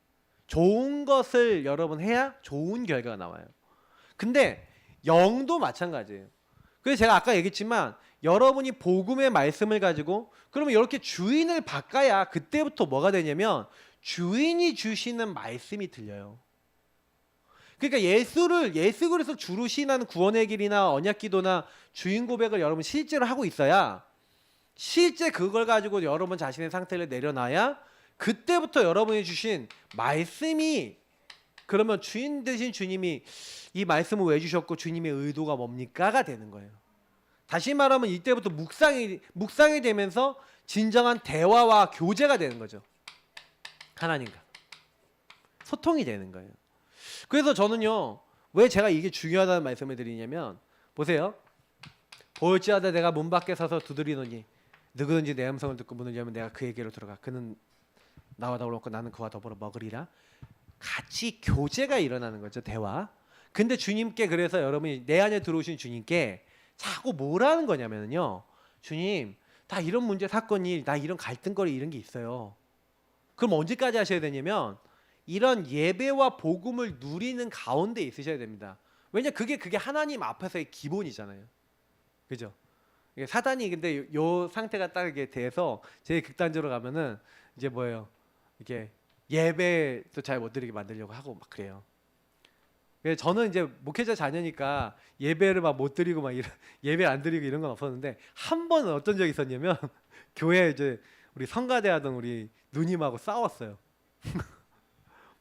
좋은 것을 여러분 해야 좋은 결과가 나와요. 근데 영도 마찬가지예요. 그래서 제가 아까 얘기했지만 여러분이 복음의 말씀을 가지고 그러면 이렇게 주인을 바꿔야 그때부터 뭐가 되냐면 주인이 주시는 말씀이 들려요. 그러니까 예수 그리스도 주로 시인하는 구원의 길이나 언약기도나 주인 고백을 여러분 실제로 하고 있어야 실제 그걸 가지고 여러분 자신의 상태를 내려놔야 그때부터 여러분이 주신 말씀이 그러면 주인 되신 주님이 이 말씀을 왜 주셨고 주님의 의도가 뭡니까가 되는 거예요. 다시 말하면 이때부터 묵상이 되면서 진정한 대화와 교제가 되는 거죠. 하나님과 소통이 되는 거예요. 그래서 저는요 왜 제가 이게 중요하다는 말씀을 드리냐면 보세요. 볼지어다 내가 문 밖에 서서 두드리노니 누구든지 내 음성을 듣고 문을 열면 내가 그에게로 들어가 그는 나와 더불어 먹고 나는 그와 더불어 먹으리라. 같이 교제가 일어나는 거죠. 대화. 근데 주님께 그래서 여러분이 내 안에 들어오신 주님께 자꾸 뭐라는 거냐면요 주님 다 이런 문제 사건이 나 이런 갈등거리 이런 게 있어요. 그럼 언제까지 하셔야 되냐면 이런 예배와 복음을 누리는 가운데 있으셔야 됩니다. 왜냐 그게 하나님 앞에서의 기본이잖아요. 그죠? 사단이 근데 요 상태가 딱 이게 돼서 제일 극단적으로 가면은 이제 뭐예요? 이게 예배도 잘 못 드리게 만들려고 하고 막 그래요. 그래서 저는 이제 목회자 자녀니까 예배를 막 못 드리고 막 예배 안 드리고 이런 건 없었는데 한 번은 어떤 적이 있었냐면 교회 이제 우리 성가대 하던 우리 누님하고 싸웠어요.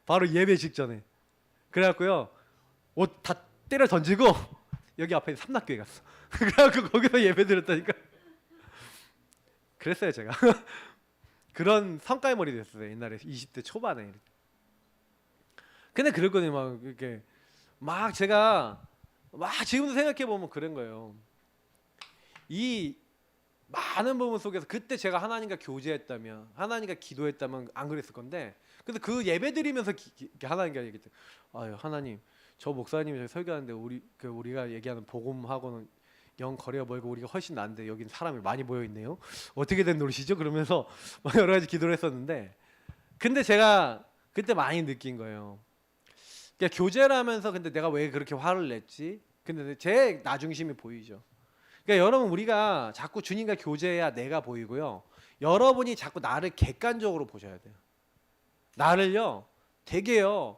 바로 예배 직전에. 그래갖고요 옷 다 때려 던지고 여기 앞에 삼락교회 갔어. 그래갖고 거기서 예배 드렸다니까. 그랬어요 제가. 그런 성깔 머리 됐어요 옛날에 20대 초반에. 근데 그랬거든요 막 이렇게 막 제가 막 지금도 생각해 보면 그런 거예요. 이 많은 부분 속에서 그때 제가 하나님과 교제했다면 하나님과 기도했다면 안 그랬을 건데 그래서 그 예배 드리면서 하나님과 얘기했어요. 아유 하나님 저 목사님이 저기 설교하는데 우리가 얘기하는 복음하고는 영 거리가 멀고 우리가 훨씬 나은데 여긴 사람이 많이 모여 있네요. 어떻게 된 노릇이죠? 그러면서 막 여러 가지 기도를 했었는데 근데 제가 그때 많이 느낀 거예요. 그러니까 교제를 하면서 근데 내가 왜 그렇게 화를 냈지? 근데 제 나중심이 보이죠. 그러니까 여러분 우리가 자꾸 주님과 교제해야 내가 보이고요. 여러분이 자꾸 나를 객관적으로 보셔야 돼요. 나를요 되게요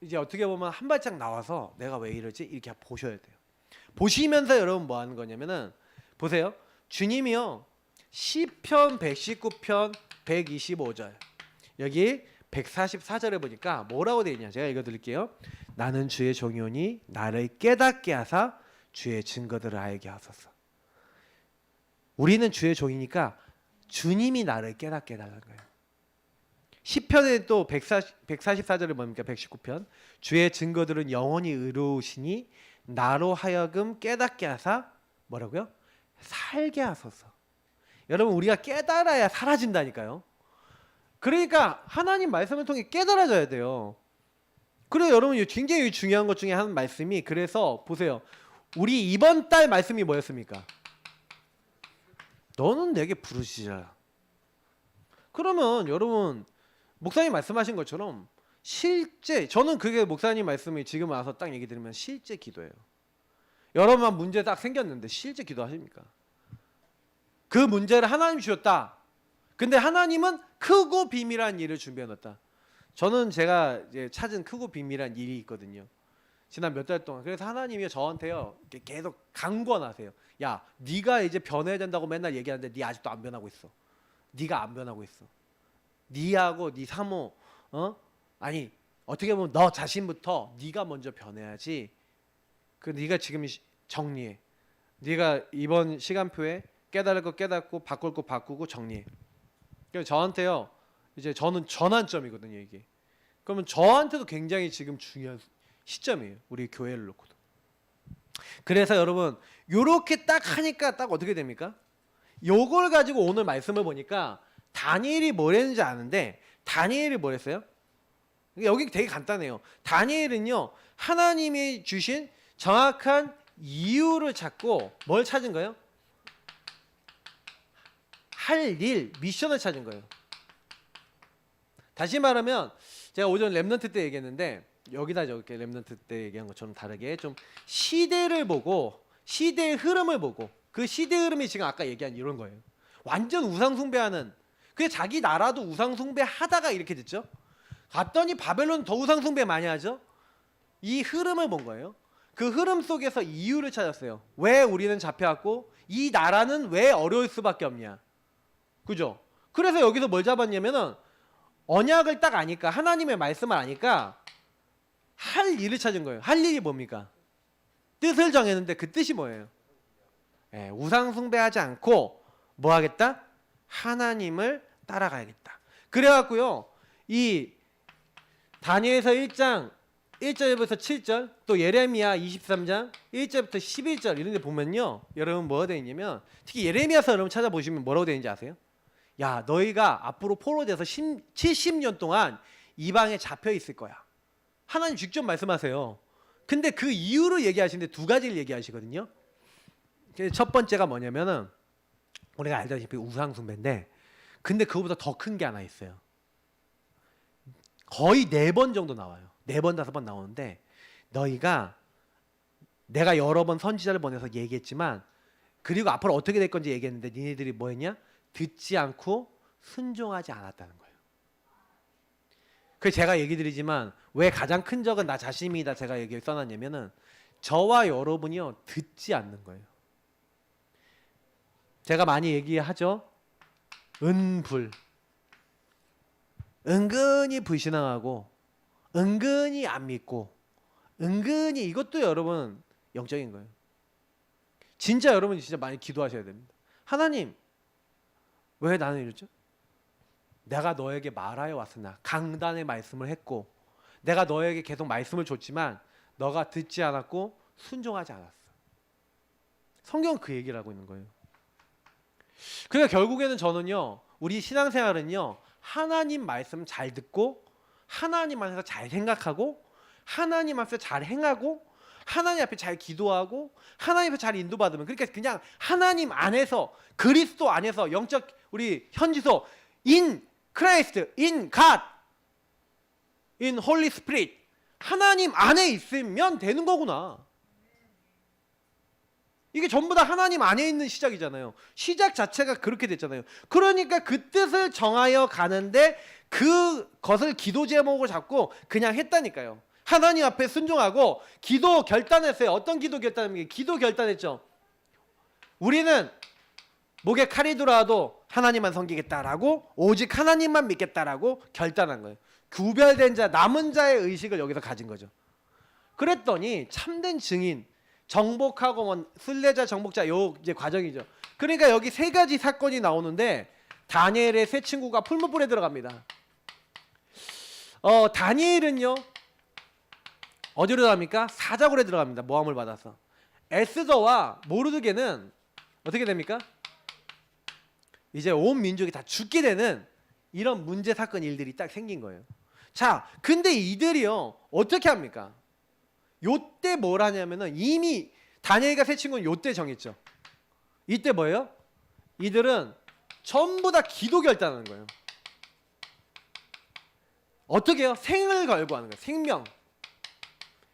이제 어떻게 보면 한 발짝 나와서 내가 왜 이러지? 이렇게 보셔야 돼요. 보시면서 여러분 뭐 하는 거냐면은 보세요. 주님이요. 시편 119편 125절 여기 144절에 보니까 뭐라고 되어 있냐? 제가 읽어 드릴게요. 나는 주의 종이오니 나를 깨닫게 하사 주의 증거들을 알게 하소서. 우리는 주의 종이니까 주님이 나를 깨닫게 해달라는 거예요. 시편에 또 144절을 뭡니까? 119편. 주의 증거들은 영원히 의로우시니 나로 하여금 깨닫게 하사 뭐라고요? 살게 하소서. 여러분 우리가 깨달아야 사라진다니까요. 그러니까 하나님 말씀을 통해 깨달아져야 돼요. 그래서 여러분 굉장히 중요한 것 중에 한 말씀이 그래서 보세요. 우리 이번 달 말씀이 뭐였습니까? 너는 내게 부르시자. 그러면 여러분 목사님 말씀하신 것처럼 실제 저는 그게 목사님 말씀이 지금 와서 딱 얘기 드리면 실제 기도예요. 여러분 문제 딱 생겼는데 실제 기도하십니까? 그 문제를 하나님 주셨다. 근데 하나님은 크고 비밀한 일을 준비해 놨다. 저는 제가 이제 찾은 크고 비밀한 일이 있거든요. 지난 몇 달 동안. 그래서 하나님이 저한테요 계속 강권하세요. 야, 네가 이제 변해야 된다고 맨날 얘기하는데 네 아직도 안 변하고 있어. 네가 안 변하고 있어. 네하고 네 사모, 아니 어떻게 보면 너 자신부터 네가 먼저 변해야지. 그 네가 지금 정리해. 네가 이번 시간표에 깨달을 거 깨닫고 바꿀 거 바꾸고 정리해. 그래서 저한테요. 이제 저는 전환점이거든요 이게. 그러면 저한테도 굉장히 지금 중요한 시점이에요. 우리 교회를 놓고도. 그래서 여러분 요렇게 딱 하니까 딱 어떻게 됩니까? 요걸 가지고 오늘 말씀을 보니까 다니엘이 뭘 했는지 아는데 다니엘이 뭘 했어요? 여기 되게 간단해요. 다니엘은요 하나님이 주신 정확한 이유를 찾고 뭘 찾은 거예요? 할 일, 미션을 찾은 거예요. 다시 말하면 제가 오전 렘넌트 때 얘기했는데 여기다 저렇게 렘넌트 때 얘기한 것처럼 다르게 좀 시대를 보고 시대의 흐름을 보고 그 시대의 흐름이 지금 아까 얘기한 이런 거예요. 완전 우상 숭배하는 그 자기 나라도 우상 숭배하다가 이렇게 됐죠. 갔더니 바벨론 더 우상 숭배 많이 하죠. 이 흐름을 본 거예요. 그 흐름 속에서 이유를 찾았어요. 왜 우리는 잡혀왔고 이 나라는 왜 어려울 수밖에 없냐. 그죠? 그래서 여기서 뭘 잡았냐면은 언약을 딱 아니까 하나님의 말씀을 아니까 할 일을 찾은 거예요. 할 일이 뭡니까? 뜻을 정했는데 그 뜻이 뭐예요? 우상 숭배하지 않고 뭐 하겠다? 하나님을 따라가야겠다. 그래갖고요 이 다니엘서 1장 1절부터 7절 또 예레미야 23장 1절부터 11절 이런 데 보면요 여러분 뭐가 되어 있냐면 특히 예레미야서 여러분 찾아보시면 뭐라고 되어 있는지 아세요? 야 너희가 앞으로 포로돼서 70년 동안 이방에 잡혀 있을 거야. 하나님 직접 말씀하세요. 근데 그 이유를 얘기하시는데 두 가지를 얘기하시거든요. 첫 번째가 뭐냐면은 우리가 알다시피 우상 숭배인데 근데 그거보다 더 큰 게 하나 있어요. 거의 4번 정도 나와요. 4번 5번 나오는데 너희가 내가 여러 번 선지자를 보내서 얘기했지만 그리고 앞으로 어떻게 될 건지 얘기했는데 니네들이 뭐 했냐? 듣지 않고 순종하지 않았다는 거예요. 그래서 제가 얘기 드리지만 왜 가장 큰 적은 나 자신이다 제가 얘기를 써놨냐면은 저와 여러분이요 듣지 않는 거예요. 제가 많이 얘기하죠. 은불. 은근히 불신앙하고 은근히 안 믿고 은근히 이것도 여러분 영적인 거예요. 진짜 여러분이 진짜 많이 기도하셔야 됩니다. 하나님 왜 나는 이러죠? 내가 너에게 말하여 왔으나 강단의 말씀을 했고 내가 너에게 계속 말씀을 줬지만 너가 듣지 않았고 순종하지 않았어. 성경은 그 얘기를 하고 있는 거예요. 그러니까 결국에는 저는요 우리 신앙생활은요 하나님 말씀 잘 듣고 하나님 안에서 잘 생각하고 하나님 앞에서 잘 행하고 하나님 앞에 잘 기도하고 하나님 앞에 잘 인도받으면 그러니까 그냥 하나님 안에서 그리스도 안에서 영적 우리 현지서 in Christ, in God, in Holy Spirit 하나님 안에 있으면 되는 거구나. 이게 전부 다 하나님 안에 있는 시작이잖아요. 시작 자체가 그렇게 됐잖아요. 그러니까 그 뜻을 정하여 가는데 그것을 기도 제목을 잡고 그냥 했다니까요. 하나님 앞에 순종하고 기도 결단했어요. 어떤 기도 결단입니까? 기도 결단했죠. 우리는 목에 칼이 들어와도 하나님만 섬기겠다라고 오직 하나님만 믿겠다라고 결단한 거예요. 구별된 자, 남은 자의 의식을 여기서 가진 거죠. 그랬더니 참된 증인 정복하고 순례자 정복자 요 이제 과정이죠. 그러니까 여기 세 가지 사건이 나오는데 다니엘의 세 친구가 풀무불에 들어갑니다. 다니엘은요 어디로 들어갑니까? 사자굴에 들어갑니다. 모함을 받아서. 에스더와 모르드게는 어떻게 됩니까? 이제 온 민족이 다 죽게 되는 이런 문제 사건 일들이 딱 생긴 거예요. 자, 근데 이들이요 어떻게 합니까? 요때 뭘 하냐면은 이미 다니엘과 세 친구는 요때 정했죠. 이때 뭐예요? 이들은 전부 다 기도 결단하는 거예요. 어떻게 해요? 생을 걸고 하는 거예요. 생명.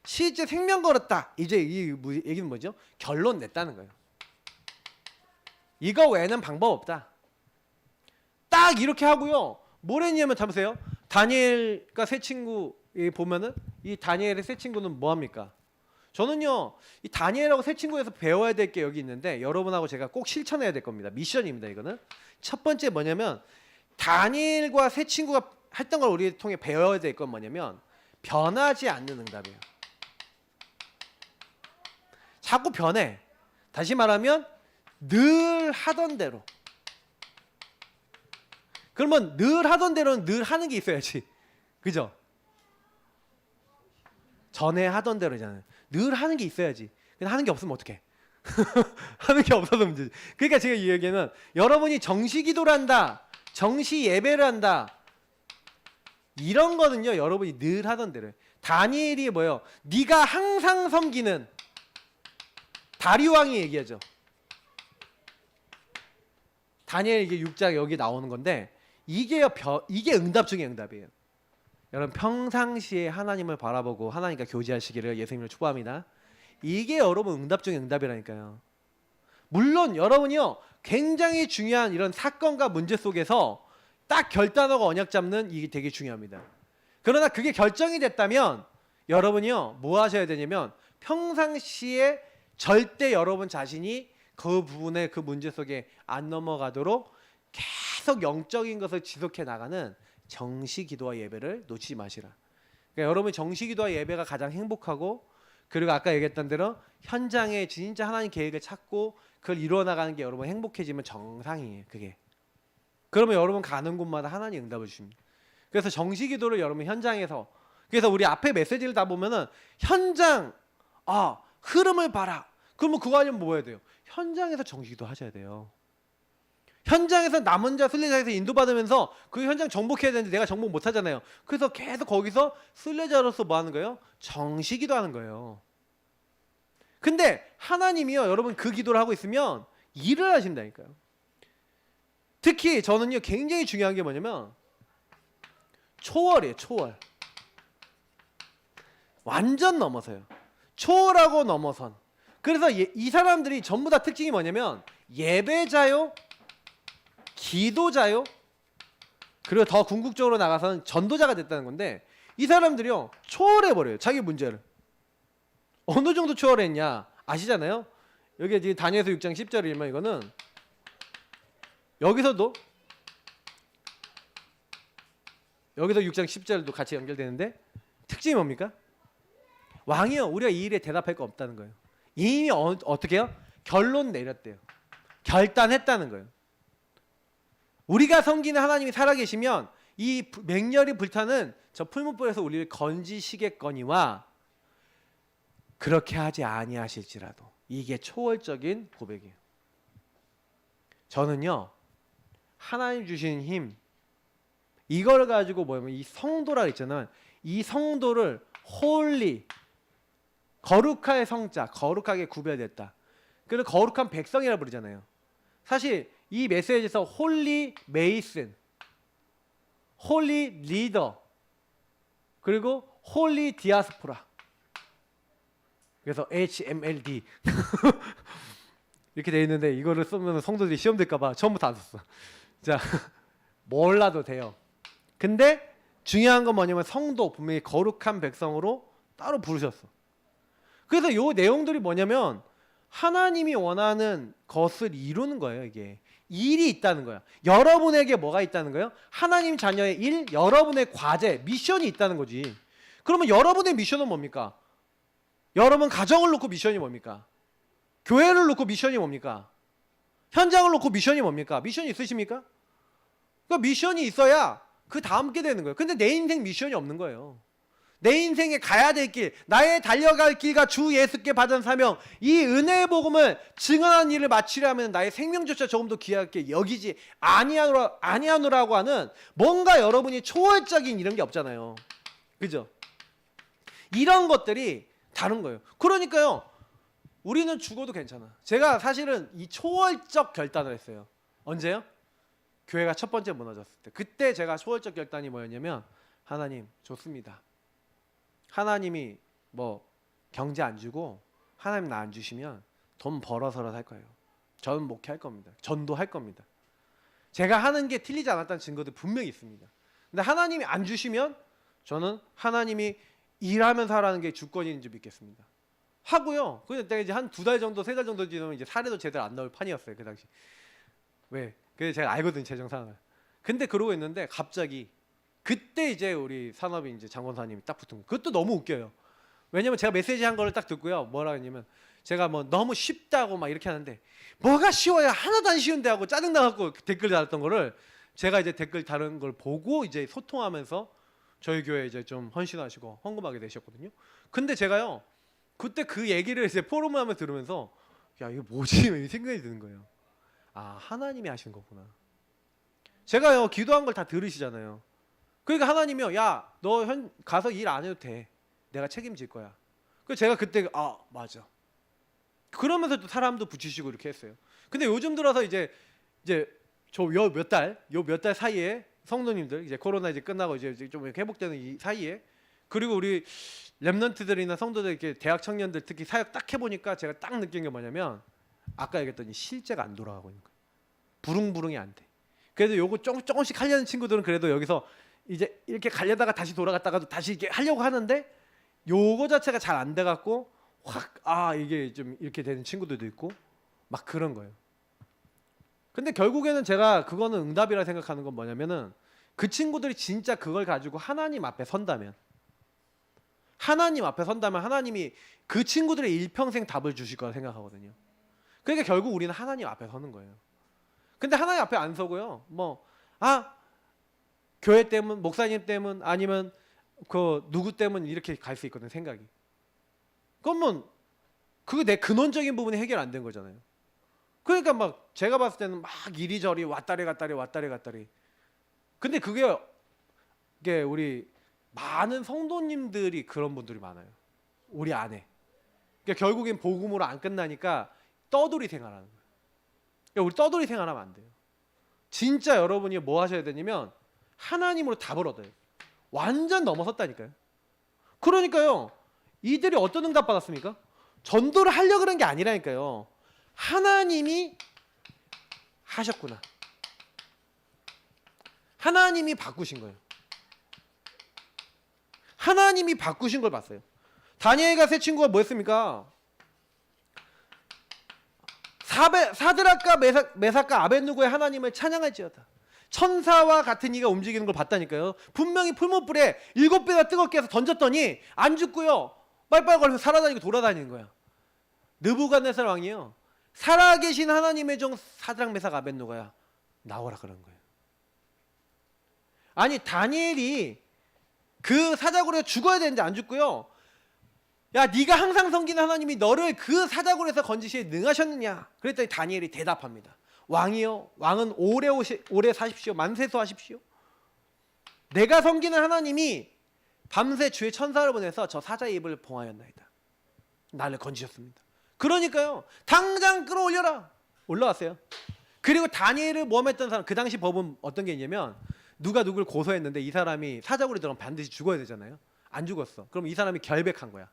실제 생명 걸었다. 이제 이 얘기는 뭐죠? 결론 냈다는 거예요. 이거 외에는 방법 없다. 딱 이렇게 하고요. 뭘 했냐면 보세요. 다니엘과 세 친구 보면은 이 다니엘의 세 친구는 뭐 합니까? 저는요 이 다니엘하고 세 친구에서 배워야 될 게 여기 있는데 여러분하고 제가 꼭 실천해야 될 겁니다. 미션입니다. 이거는 첫 번째 뭐냐면 다니엘과 세 친구가 했던 걸 우리 통해 배워야 될 건 뭐냐면 변하지 않는 응답이에요. 자꾸 변해. 다시 말하면 늘 하던 대로. 그러면 늘 하던 대로는 늘 하는 게 있어야지. 그죠? 전에 하던 대로잖아요. 늘 하는 게 있어야지. 근데 하는 게 없으면 어떡해? 하는 게 없어서 문제지. 그러니까 제가 이 얘기는 여러분이 정시 기도를 한다. 정시 예배를 한다. 이런 거는요. 여러분이 늘 하던 대로. 다니엘이 뭐예요? 네가 항상 섬기는 다리왕이 얘기하죠. 다니엘 이게 6장 여기 나오는 건데 이게 응답 중에 응답이에요. 여러분 평상시에 하나님을 바라보고 하나님과 교제하시기를 예수님을 축복합니다. 이게 여러분 응답 중에 응답이라니까요. 물론 여러분이요 굉장히 중요한 이런 사건과 문제 속에서 딱 결단하고 언약 잡는 이게 되게 중요합니다. 그러나 그게 결정이 됐다면 여러분이요 뭐 하셔야 되냐면 평상시에 절대 여러분 자신이 그 부분에 그 문제 속에 안 넘어가도록 계속 영적인 것을 지속해 나가는 정시 기도와 예배를 놓치지 마시라. 그러니까 여러분 정시 기도와 예배가 가장 행복하고 그리고 아까 얘기했던 대로 현장에 진짜 하나님 계획을 찾고 그걸 이루어 나가는 게 여러분 행복해지면 정상이에요. 그게. 그러면 여러분 가는 곳마다 하나님 응답을 주십니다. 그래서 정시 기도를 여러분 현장에서 그래서 우리 앞에 메시지를 다 보면은 현장 흐름을 봐라. 그러면 그거 아니면 뭐 해야 돼요? 현장에서 정시 기도 하셔야 돼요. 현장에서 남은 자 순례자에서 인도받으면서 그 현장 정복해야 되는데 내가 정복 못 하잖아요. 그래서 계속 거기서 순례자로서 뭐 하는 거예요? 정시 기도하는 거예요. 근데 하나님이요 여러분 그 기도를 하고 있으면 일을 하신다니까요. 특히 저는요 굉장히 중요한 게 뭐냐면 초월이에요. 초월. 완전 넘어서요. 초월하고 넘어선. 그래서 이 사람들이 전부 다 특징이 뭐냐면 예배자요, 기도자요, 그리고 더 궁극적으로 나가서는 전도자가 됐다는 건데 이 사람들이요 초월해버려요. 자기 문제를. 어느 정도 초월했냐 아시잖아요. 여기 지금 다니엘서 6장 10절이면 이거는 여기서 6장 10절도 같이 연결되는데 특징이 뭡니까? 왕이요 우리가 이 일에 대답할 거 없다는 거예요. 이미 어떻게 해요? 결론 내렸대요. 결단했다는 거예요. 우리가 섬기는 하나님이 살아계시면 이 맹렬히 불타는 저 풀무불에서 우리를 건지시겠거니와 그렇게 하지 아니하실지라도. 이게 초월적인 고백이에요. 저는요 하나님 주신 힘 이걸 가지고 뭐냐면 이 성도라 했잖아요. 이 성도를 홀리 거룩할 성자 거룩하게 구별됐다. 그래서 거룩한 백성이라 부르잖아요. 사실 이 메시지에서 홀리 메이슨, 홀리 리더, 그리고 홀리 디아스포라. 그래서 HMLD 이렇게 돼 있는데 이거를 쓰면 성도들이 시험 될까봐 처음부터 안 썼어. 자, 몰라도 돼요. 근데 중요한 건 뭐냐면 성도 분명히 거룩한 백성으로 따로 부르셨어. 그래서 요 내용들이 뭐냐면 하나님이 원하는 것을 이루는 거예요. 이게 일이 있다는 거야. 여러분에게 뭐가 있다는 거예요? 하나님 자녀의 일, 여러분의 과제, 미션이 있다는 거지. 그러면 여러분의 미션은 뭡니까? 여러분 가정을 놓고 미션이 뭡니까? 교회를 놓고 미션이 뭡니까? 현장을 놓고 미션이 뭡니까? 미션이 있으십니까? 그러니까 미션이 있어야 그 다음 게 되는 거예요. 근데 내 인생 미션이 없는 거예요. 내 인생에 가야 될 길, 나의 달려갈 길과 주 예수께 받은 사명, 이 은혜의 복음을 증언하는 일을 마치려면 나의 생명조차 조금 더 귀하게 여기지 아니하노라고 하는 뭔가 여러분이 초월적인 이런 게 없잖아요. 그죠? 이런 것들이 다른 거예요. 그러니까요, 우리는 죽어도 괜찮아. 제가 사실은 이 초월적 결단을 했어요. 언제요? 교회가 첫 번째 무너졌을 때. 그때 제가 초월적 결단이 뭐였냐면, 하나님 좋습니다. 하나님이 뭐 경제 안 주고 하나님 나 안 주시면 돈 벌어서라도 할 거예요. 저는 목회할 겁니다. 전도할 겁니다. 제가 하는 게 틀리지 않았다는 증거도 분명히 있습니다. 근데 하나님이 안 주시면 저는 하나님이 일하면서 하라는 게 주권인 줄 믿겠습니다. 하고요. 그때 이제 한 2달 정도, 3달 정도 지나면 이제 사례도 제대로 안 나올 판이었어요. 그 당시. 왜? 그래서 제가 알거든요, 재정 상황을. 근데 그러고 있는데 갑자기 그때 이제 우리 산업인 이제 장권사님이 딱 붙은 거. 그것도 너무 웃겨요. 왜냐면 제가 메시지 한 거를 딱 듣고요. 뭐라 했냐면 제가 뭐 너무 쉽다고 막 이렇게 하는데 뭐가 쉬워요? 하나도 안 쉬운데 하고 짜증나갖고 댓글 달았던 거를 제가 이제 댓글 다른 걸 보고 이제 소통하면서 저희 교회 이제 좀 헌신하시고 헌금하게 되셨거든요. 근데 제가요 그때 그 얘기를 이제 포럼을 하면서 들으면서 야 이거 뭐지? 이 생각이 드는 거예요. 아 하나님이 하신 거구나. 제가요 기도한 걸 다 들으시잖아요. 그러니까 하나님이요, 야, 너 가서 일 안 해도 돼. 내가 책임질 거야. 그래서 제가 그때 아 맞아. 그러면서 또 사람도 붙이시고 이렇게 했어요. 근데 요즘 들어서 이제 저 몇 달 사이에 성도님들 이제 코로나 이제 끝나고 이제 좀 이렇게 회복되는 이 사이에 그리고 우리 렘넌트들이나 성도들 이렇게 대학 청년들 특히 사역 딱 해보니까 제가 딱 느낀 게 뭐냐면 아까 얘기했더니 실제가 안 돌아가고 있는 거예요. 부릉부릉이 안 돼. 그래도 요거 조금씩 하려는 친구들은 그래도 여기서 이제 이렇게 가려다가 다시 돌아갔다가도 다시 이렇게 하려고 하는데 요거 자체가 잘 안 돼갖고 확 이게 좀 이렇게 되는 친구들도 있고 막 그런 거예요. 근데 결국에는 제가 그거는 응답이라 생각하는 건 뭐냐면은 그 친구들이 진짜 그걸 가지고 하나님 앞에 선다면 하나님이 그 친구들의 일평생 답을 주실 거라 생각하거든요. 그러니까 결국 우리는 하나님 앞에 서는 거예요. 근데 하나님 앞에 안 서고요. 교회 때문, 목사님 때문, 아니면 그 누구 때문 이렇게 갈 수 있거든 생각이. 그러면 그게 내 근원적인 부분이 해결 안 된 거잖아요. 그러니까 막 제가 봤을 때는 막 이리저리 왔다리 갔다리. 근데 그게 우리 많은 성도님들이 그런 분들이 많아요. 우리 안에. 그러니까 결국엔 복음으로 안 끝나니까 떠돌이 생활하는 거예요. 그러니까 우리 떠돌이 생활하면 안 돼요. 진짜 여러분이 뭐 하셔야 되냐면 하나님으로 답을 얻어요. 완전 넘어섰다니까요. 그러니까요. 이들이 어떤 응답 받았습니까? 전도를 하려고 그런 게 아니라니까요. 하나님이 하셨구나. 하나님이 바꾸신 거예요. 하나님이 바꾸신 걸 봤어요. 다니엘과 세 친구가 뭐 했습니까? 사드락과 메삭과 아벳느고의 하나님을 찬양할지어다. 천사와 같은 이가 움직이는 걸 봤다니까요. 분명히 풀무불에 7배나 뜨겁게 해서 던졌더니 안 죽고요. 빨빨 걸면서 살아다니고 돌아다니는 거야. 느부갓네살 왕이요. 살아계신 하나님의 종 사드락 메삭 아벳느고야 나오라 그런 거예요. 아니 다니엘이 그 사자굴에 죽어야 되는데 안 죽고요. 야 네가 항상 섬기는 하나님이 너를 그 사자굴에서 건지시에 능하셨느냐. 그랬더니 다니엘이 대답합니다. 왕이요 왕은 오래 사십시오. 만세수하십시오. 내가 섬기는 하나님이 밤새 주의 천사를 보내서 저 사자의 입을 봉하였나이다. 나를 건지셨습니다. 그러니까요 당장 끌어올려라. 올라왔어요. 그리고 다니엘을 모함했던 사람, 그 당시 법은 어떤 게 있냐면 누가 누굴 고소했는데 이 사람이 사자굴에 들어가면 반드시 죽어야 되잖아요. 안 죽었어. 그럼 이 사람이 결백한 거야.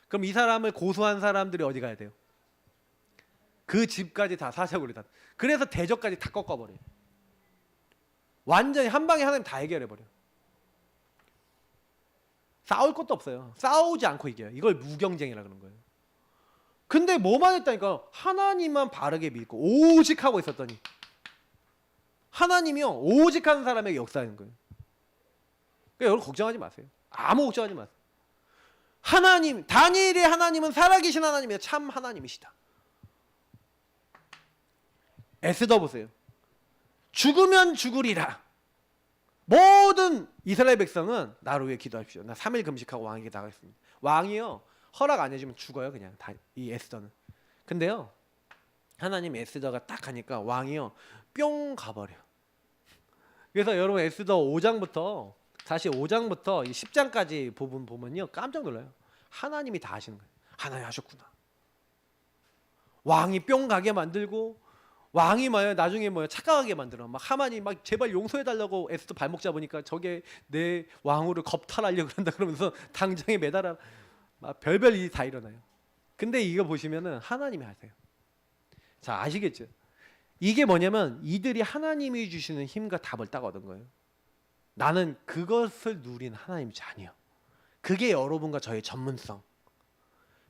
그럼 이 사람을 고소한 사람들이 어디 가야 돼요? 그 집까지 다 사자굴에 다. 그래서 대적까지 다 꺾어버려요. 완전히 한 방에 하나님 다 해결해버려요. 싸울 것도 없어요. 싸우지 않고 이겨요. 이걸 무경쟁이라 그러는 거예요. 근데 뭐만 했다니까 하나님만 바르게 믿고 오직 하고 있었더니 하나님이요 오직 하는 사람에게 역사하는 거예요. 그러니까 여러분 걱정하지 마세요. 아무 걱정하지 마세요. 하나님, 다니엘의 하나님은 살아계신 하나님이에요. 참 하나님이시다. 에스더 보세요. 죽으면 죽으리라. 모든 이스라엘 백성은 나를 위해 기도하십시오. 나 3일 금식하고 왕에게 나가겠습니다. 왕이요 허락 안 해주면 죽어요. 그냥 다, 이 에스더는. 근데요 하나님 에스더가 딱 가니까 왕이요 뿅 가버려. 그래서 여러분 에스더 5장부터 다시 5장부터 10장까지 부분 보면요 깜짝 놀라요. 하나님이 다 하시는 거예요. 하나님 하셨구나. 왕이 뿅 가게 만들고 왕이 뭐예요? 나중에 뭐예요? 착각하게 만들어. 막 하만이 막 제발 용서해 달라고 에스더 발목 잡으니까 저게 내 왕후를 겁탈하려고 그런다 그러면서 당장에 매달아. 막 별별 일이 다 일어나요. 근데 이거 보시면은 하나님이 하세요. 자, 아시겠죠? 이게 뭐냐면 이들이 하나님이 주시는 힘과 답을 딱 얻은 거예요. 나는 그것을 누린 하나님의 자녀. 그게 여러분과 저의 전문성.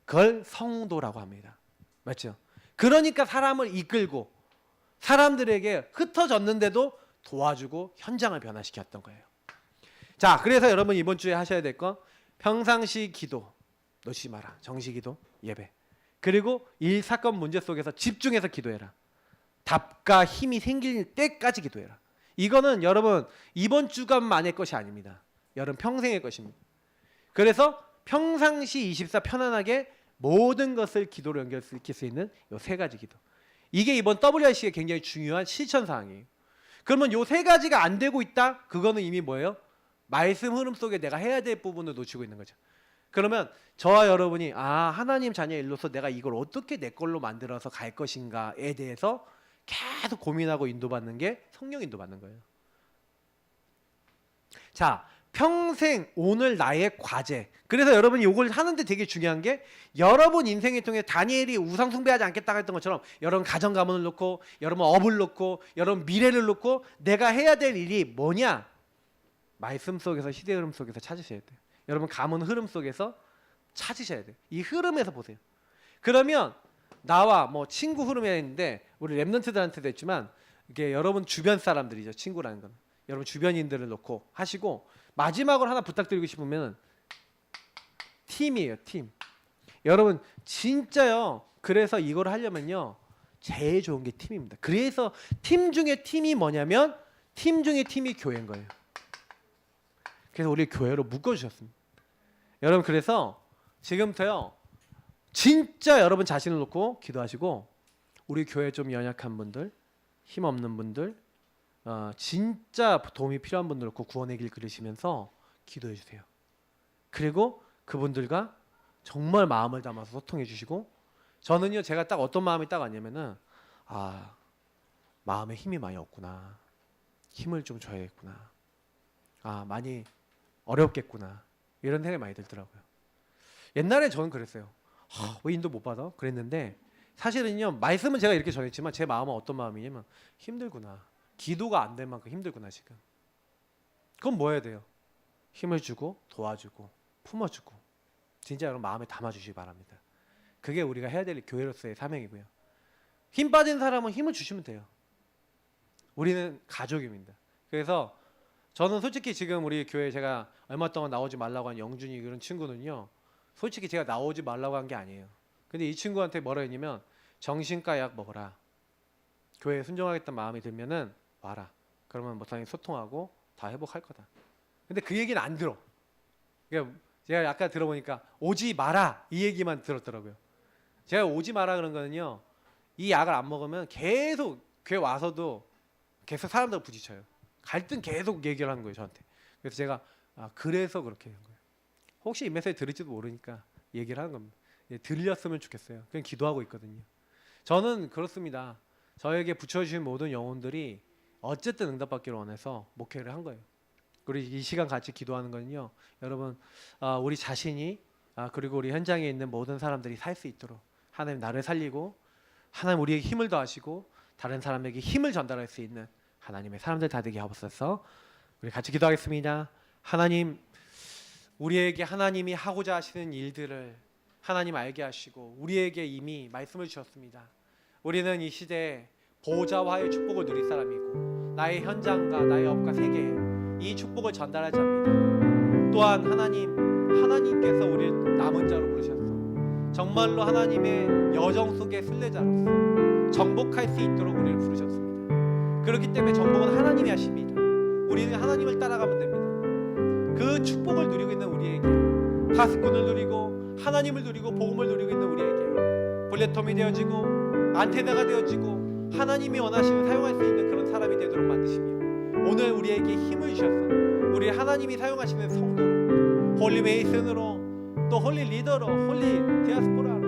그걸 성도라고 합니다. 맞죠? 그러니까 사람을 이끌고 사람들에게 흩어졌는데도 도와주고 현장을 변화시켰던 거예요. 자, 그래서 여러분 이번 주에 하셔야 될 거 평상시 기도 놓치지 마라. 정시기도 예배. 그리고 일 사건 문제 속에서 집중해서 기도해라. 답과 힘이 생길 때까지 기도해라. 이거는 여러분 이번 주간만의 것이 아닙니다. 여러분 평생의 것입니다. 그래서 평상시 24 편안하게 모든 것을 기도로 연결시킬 수 있는 이 세 가지 기도. 이게 이번 WRC의 굉장히 중요한 실천 사항이에요. 그러면 이 세 가지가 안 되고 있다? 그거는 이미 뭐예요? 말씀 흐름 속에 내가 해야 될 부분을 놓치고 있는 거죠. 그러면 저와 여러분이 하나님 자녀 일로서 내가 이걸 어떻게 내 걸로 만들어서 갈 것인가에 대해서 계속 고민하고 인도받는 게 성령 인도받는 거예요. 자, 평생 오늘 나의 과제. 그래서 여러분이 이걸 하는데 되게 중요한 게 여러분 인생을 통해 다니엘이 우상 숭배하지 않겠다고 했던 것처럼 여러분 가정 가문을 놓고 여러분 업을 놓고 여러분 미래를 놓고 내가 해야 될 일이 뭐냐? 말씀 속에서 시대 흐름 속에서 찾으셔야 돼요. 여러분 가문 흐름 속에서 찾으셔야 돼요. 이 흐름에서 보세요. 그러면 나와 뭐 친구 흐름에 있는데 우리 랩런트들한테도 했지만 이게 여러분 주변 사람들이죠. 친구라는 건. 여러분 주변인들을 놓고 하시고 마지막으로 하나 부탁드리고 싶으면 팀이에요. 팀. 여러분 진짜요. 그래서 이걸 하려면요. 제일 좋은 게 팀입니다. 그래서 팀 중에 팀이 뭐냐면 팀 중에 팀이 교회인 거예요. 그래서 우리 교회로 묶어주셨습니다. 여러분 그래서 지금부터요. 진짜 여러분 자신을 놓고 기도하시고 우리 교회 좀 연약한 분들, 힘없는 분들, 진짜 도움이 필요한 분들 놓고 구원의 길 그리시면서 기도해 주세요. 그리고 그분들과 정말 마음을 담아서 소통해 주시고 저는요 제가 딱 어떤 마음이 딱 왔냐면은 마음에 힘이 많이 없구나. 힘을 좀 줘야겠구나. 많이 어렵겠구나. 이런 생각이 많이 들더라고요. 옛날에 저는 그랬어요. 왜 인도 못 받아? 그랬는데 사실은요 말씀은 제가 이렇게 전했지만 제 마음은 어떤 마음이냐면 힘들구나. 기도가 안 될 만큼 힘들구나 지금. 그럼 뭐 해야 돼요? 힘을 주고 도와주고 품어주고 진짜 여러분 마음에 담아주시기 바랍니다. 그게 우리가 해야 될 교회로서의 사명이고요. 힘 빠진 사람은 힘을 주시면 돼요. 우리는 가족입니다. 그래서 저는 솔직히 지금 우리 교회 제가 얼마 동안 나오지 말라고 한 영준이 그런 친구는요. 솔직히 제가 나오지 말라고 한 게 아니에요. 근데 이 친구한테 뭐라 했냐면 정신과 약 먹어라. 교회에 순종하겠다는 마음이 들면은 와라. 그러면 목사님 소통하고 다 회복할 거다. 근데 그 얘기는 안 들어. 그러니까 제가 아까 들어보니까 오지 마라 이 얘기만 들었더라고요. 제가 오지 마라 그런 거는요. 이 약을 안 먹으면 계속 교회 와서도 계속 사람들 부딪혀요. 갈등 계속 얘기를 하는 거예요 저한테. 그래서 제가 그래서 그렇게 한 거예요. 혹시 이 메시지 들을지도 모르니까 얘기를 하는 겁니다. 들렸으면 좋겠어요. 그냥 기도하고 있거든요. 저는 그렇습니다. 저에게 붙여주신 모든 영혼들이 어쨌든 응답받기를 원해서 목회를 한 거예요. 우리 이 시간 같이 기도하는 거는요. 여러분 우리 자신이 그리고 우리 현장에 있는 모든 사람들이 살 수 있도록 하나님 나를 살리고 하나님 우리에게 힘을 더하시고 다른 사람에게 힘을 전달할 수 있는 하나님의 사람들 다 되게 하옵소서. 우리 같이 기도하겠습니다. 하나님 우리에게 하나님이 하고자 하시는 일들을 하나님 알게 하시고 우리에게 이미 말씀을 주셨습니다. 우리는 이 시대에 보호자와의 축복을 누릴 사람이고 나의 현장과 나의 업과 세계에 이 축복을 전달할 자입니다. 또한 하나님께서 우리를 남은 자로 부르셨어. 정말로 하나님의 여정 속의 순례자로서 정복할 수 있도록 우리를 부르셨습니다. 그렇기 때문에 정복은 하나님이 하십니다. 우리는 하나님을 따라가면 됩니다. 그 축복을 누리고 있는 우리에게, 파수꾼을 누리고 하나님을 누리고 복음을 누리고 있는 우리에게 플랫폼이 되어지고 안테나가 되어지고 하나님이 원하시는 사용할 수 있는 그런 사람이 되도록 만드시며, 오늘 우리에게 힘을 주셔서 우리 하나님이 사용하시는 성도로, 홀리 메이슨으로, 또 홀리 리더로, 홀리 디아스포라로,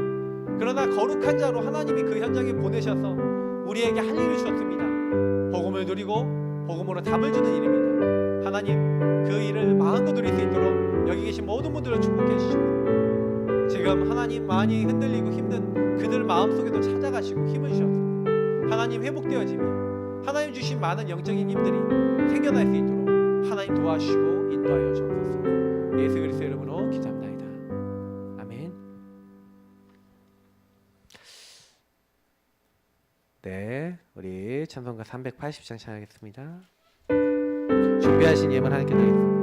그러나 거룩한 자로 하나님이 그 현장에 보내셔서 우리에게 할 일을 주셨습니다. 복음을 누리고 복음으로 답을 주는 일입니다. 하나님 그 일을 마음껏 누릴 수 있도록 여기 계신 모든 분들을 축복해 주시고, 지금 하나님 많이 흔들리고 힘든 그들 마음속에도 찾아가시고 힘을 주셔서 하나님 회복되어지며 하나님 주신 많은 영적인 힘들이 생겨날 수 있도록 하나님 도와주시고 인도하여 주옵소서. 예수 그리스도의 이름으로 기도합나이다. 아멘. 네, 우리 찬송가 380장 찬양하겠습니다. 준비하신 예물 하나님께 드리겠습니다.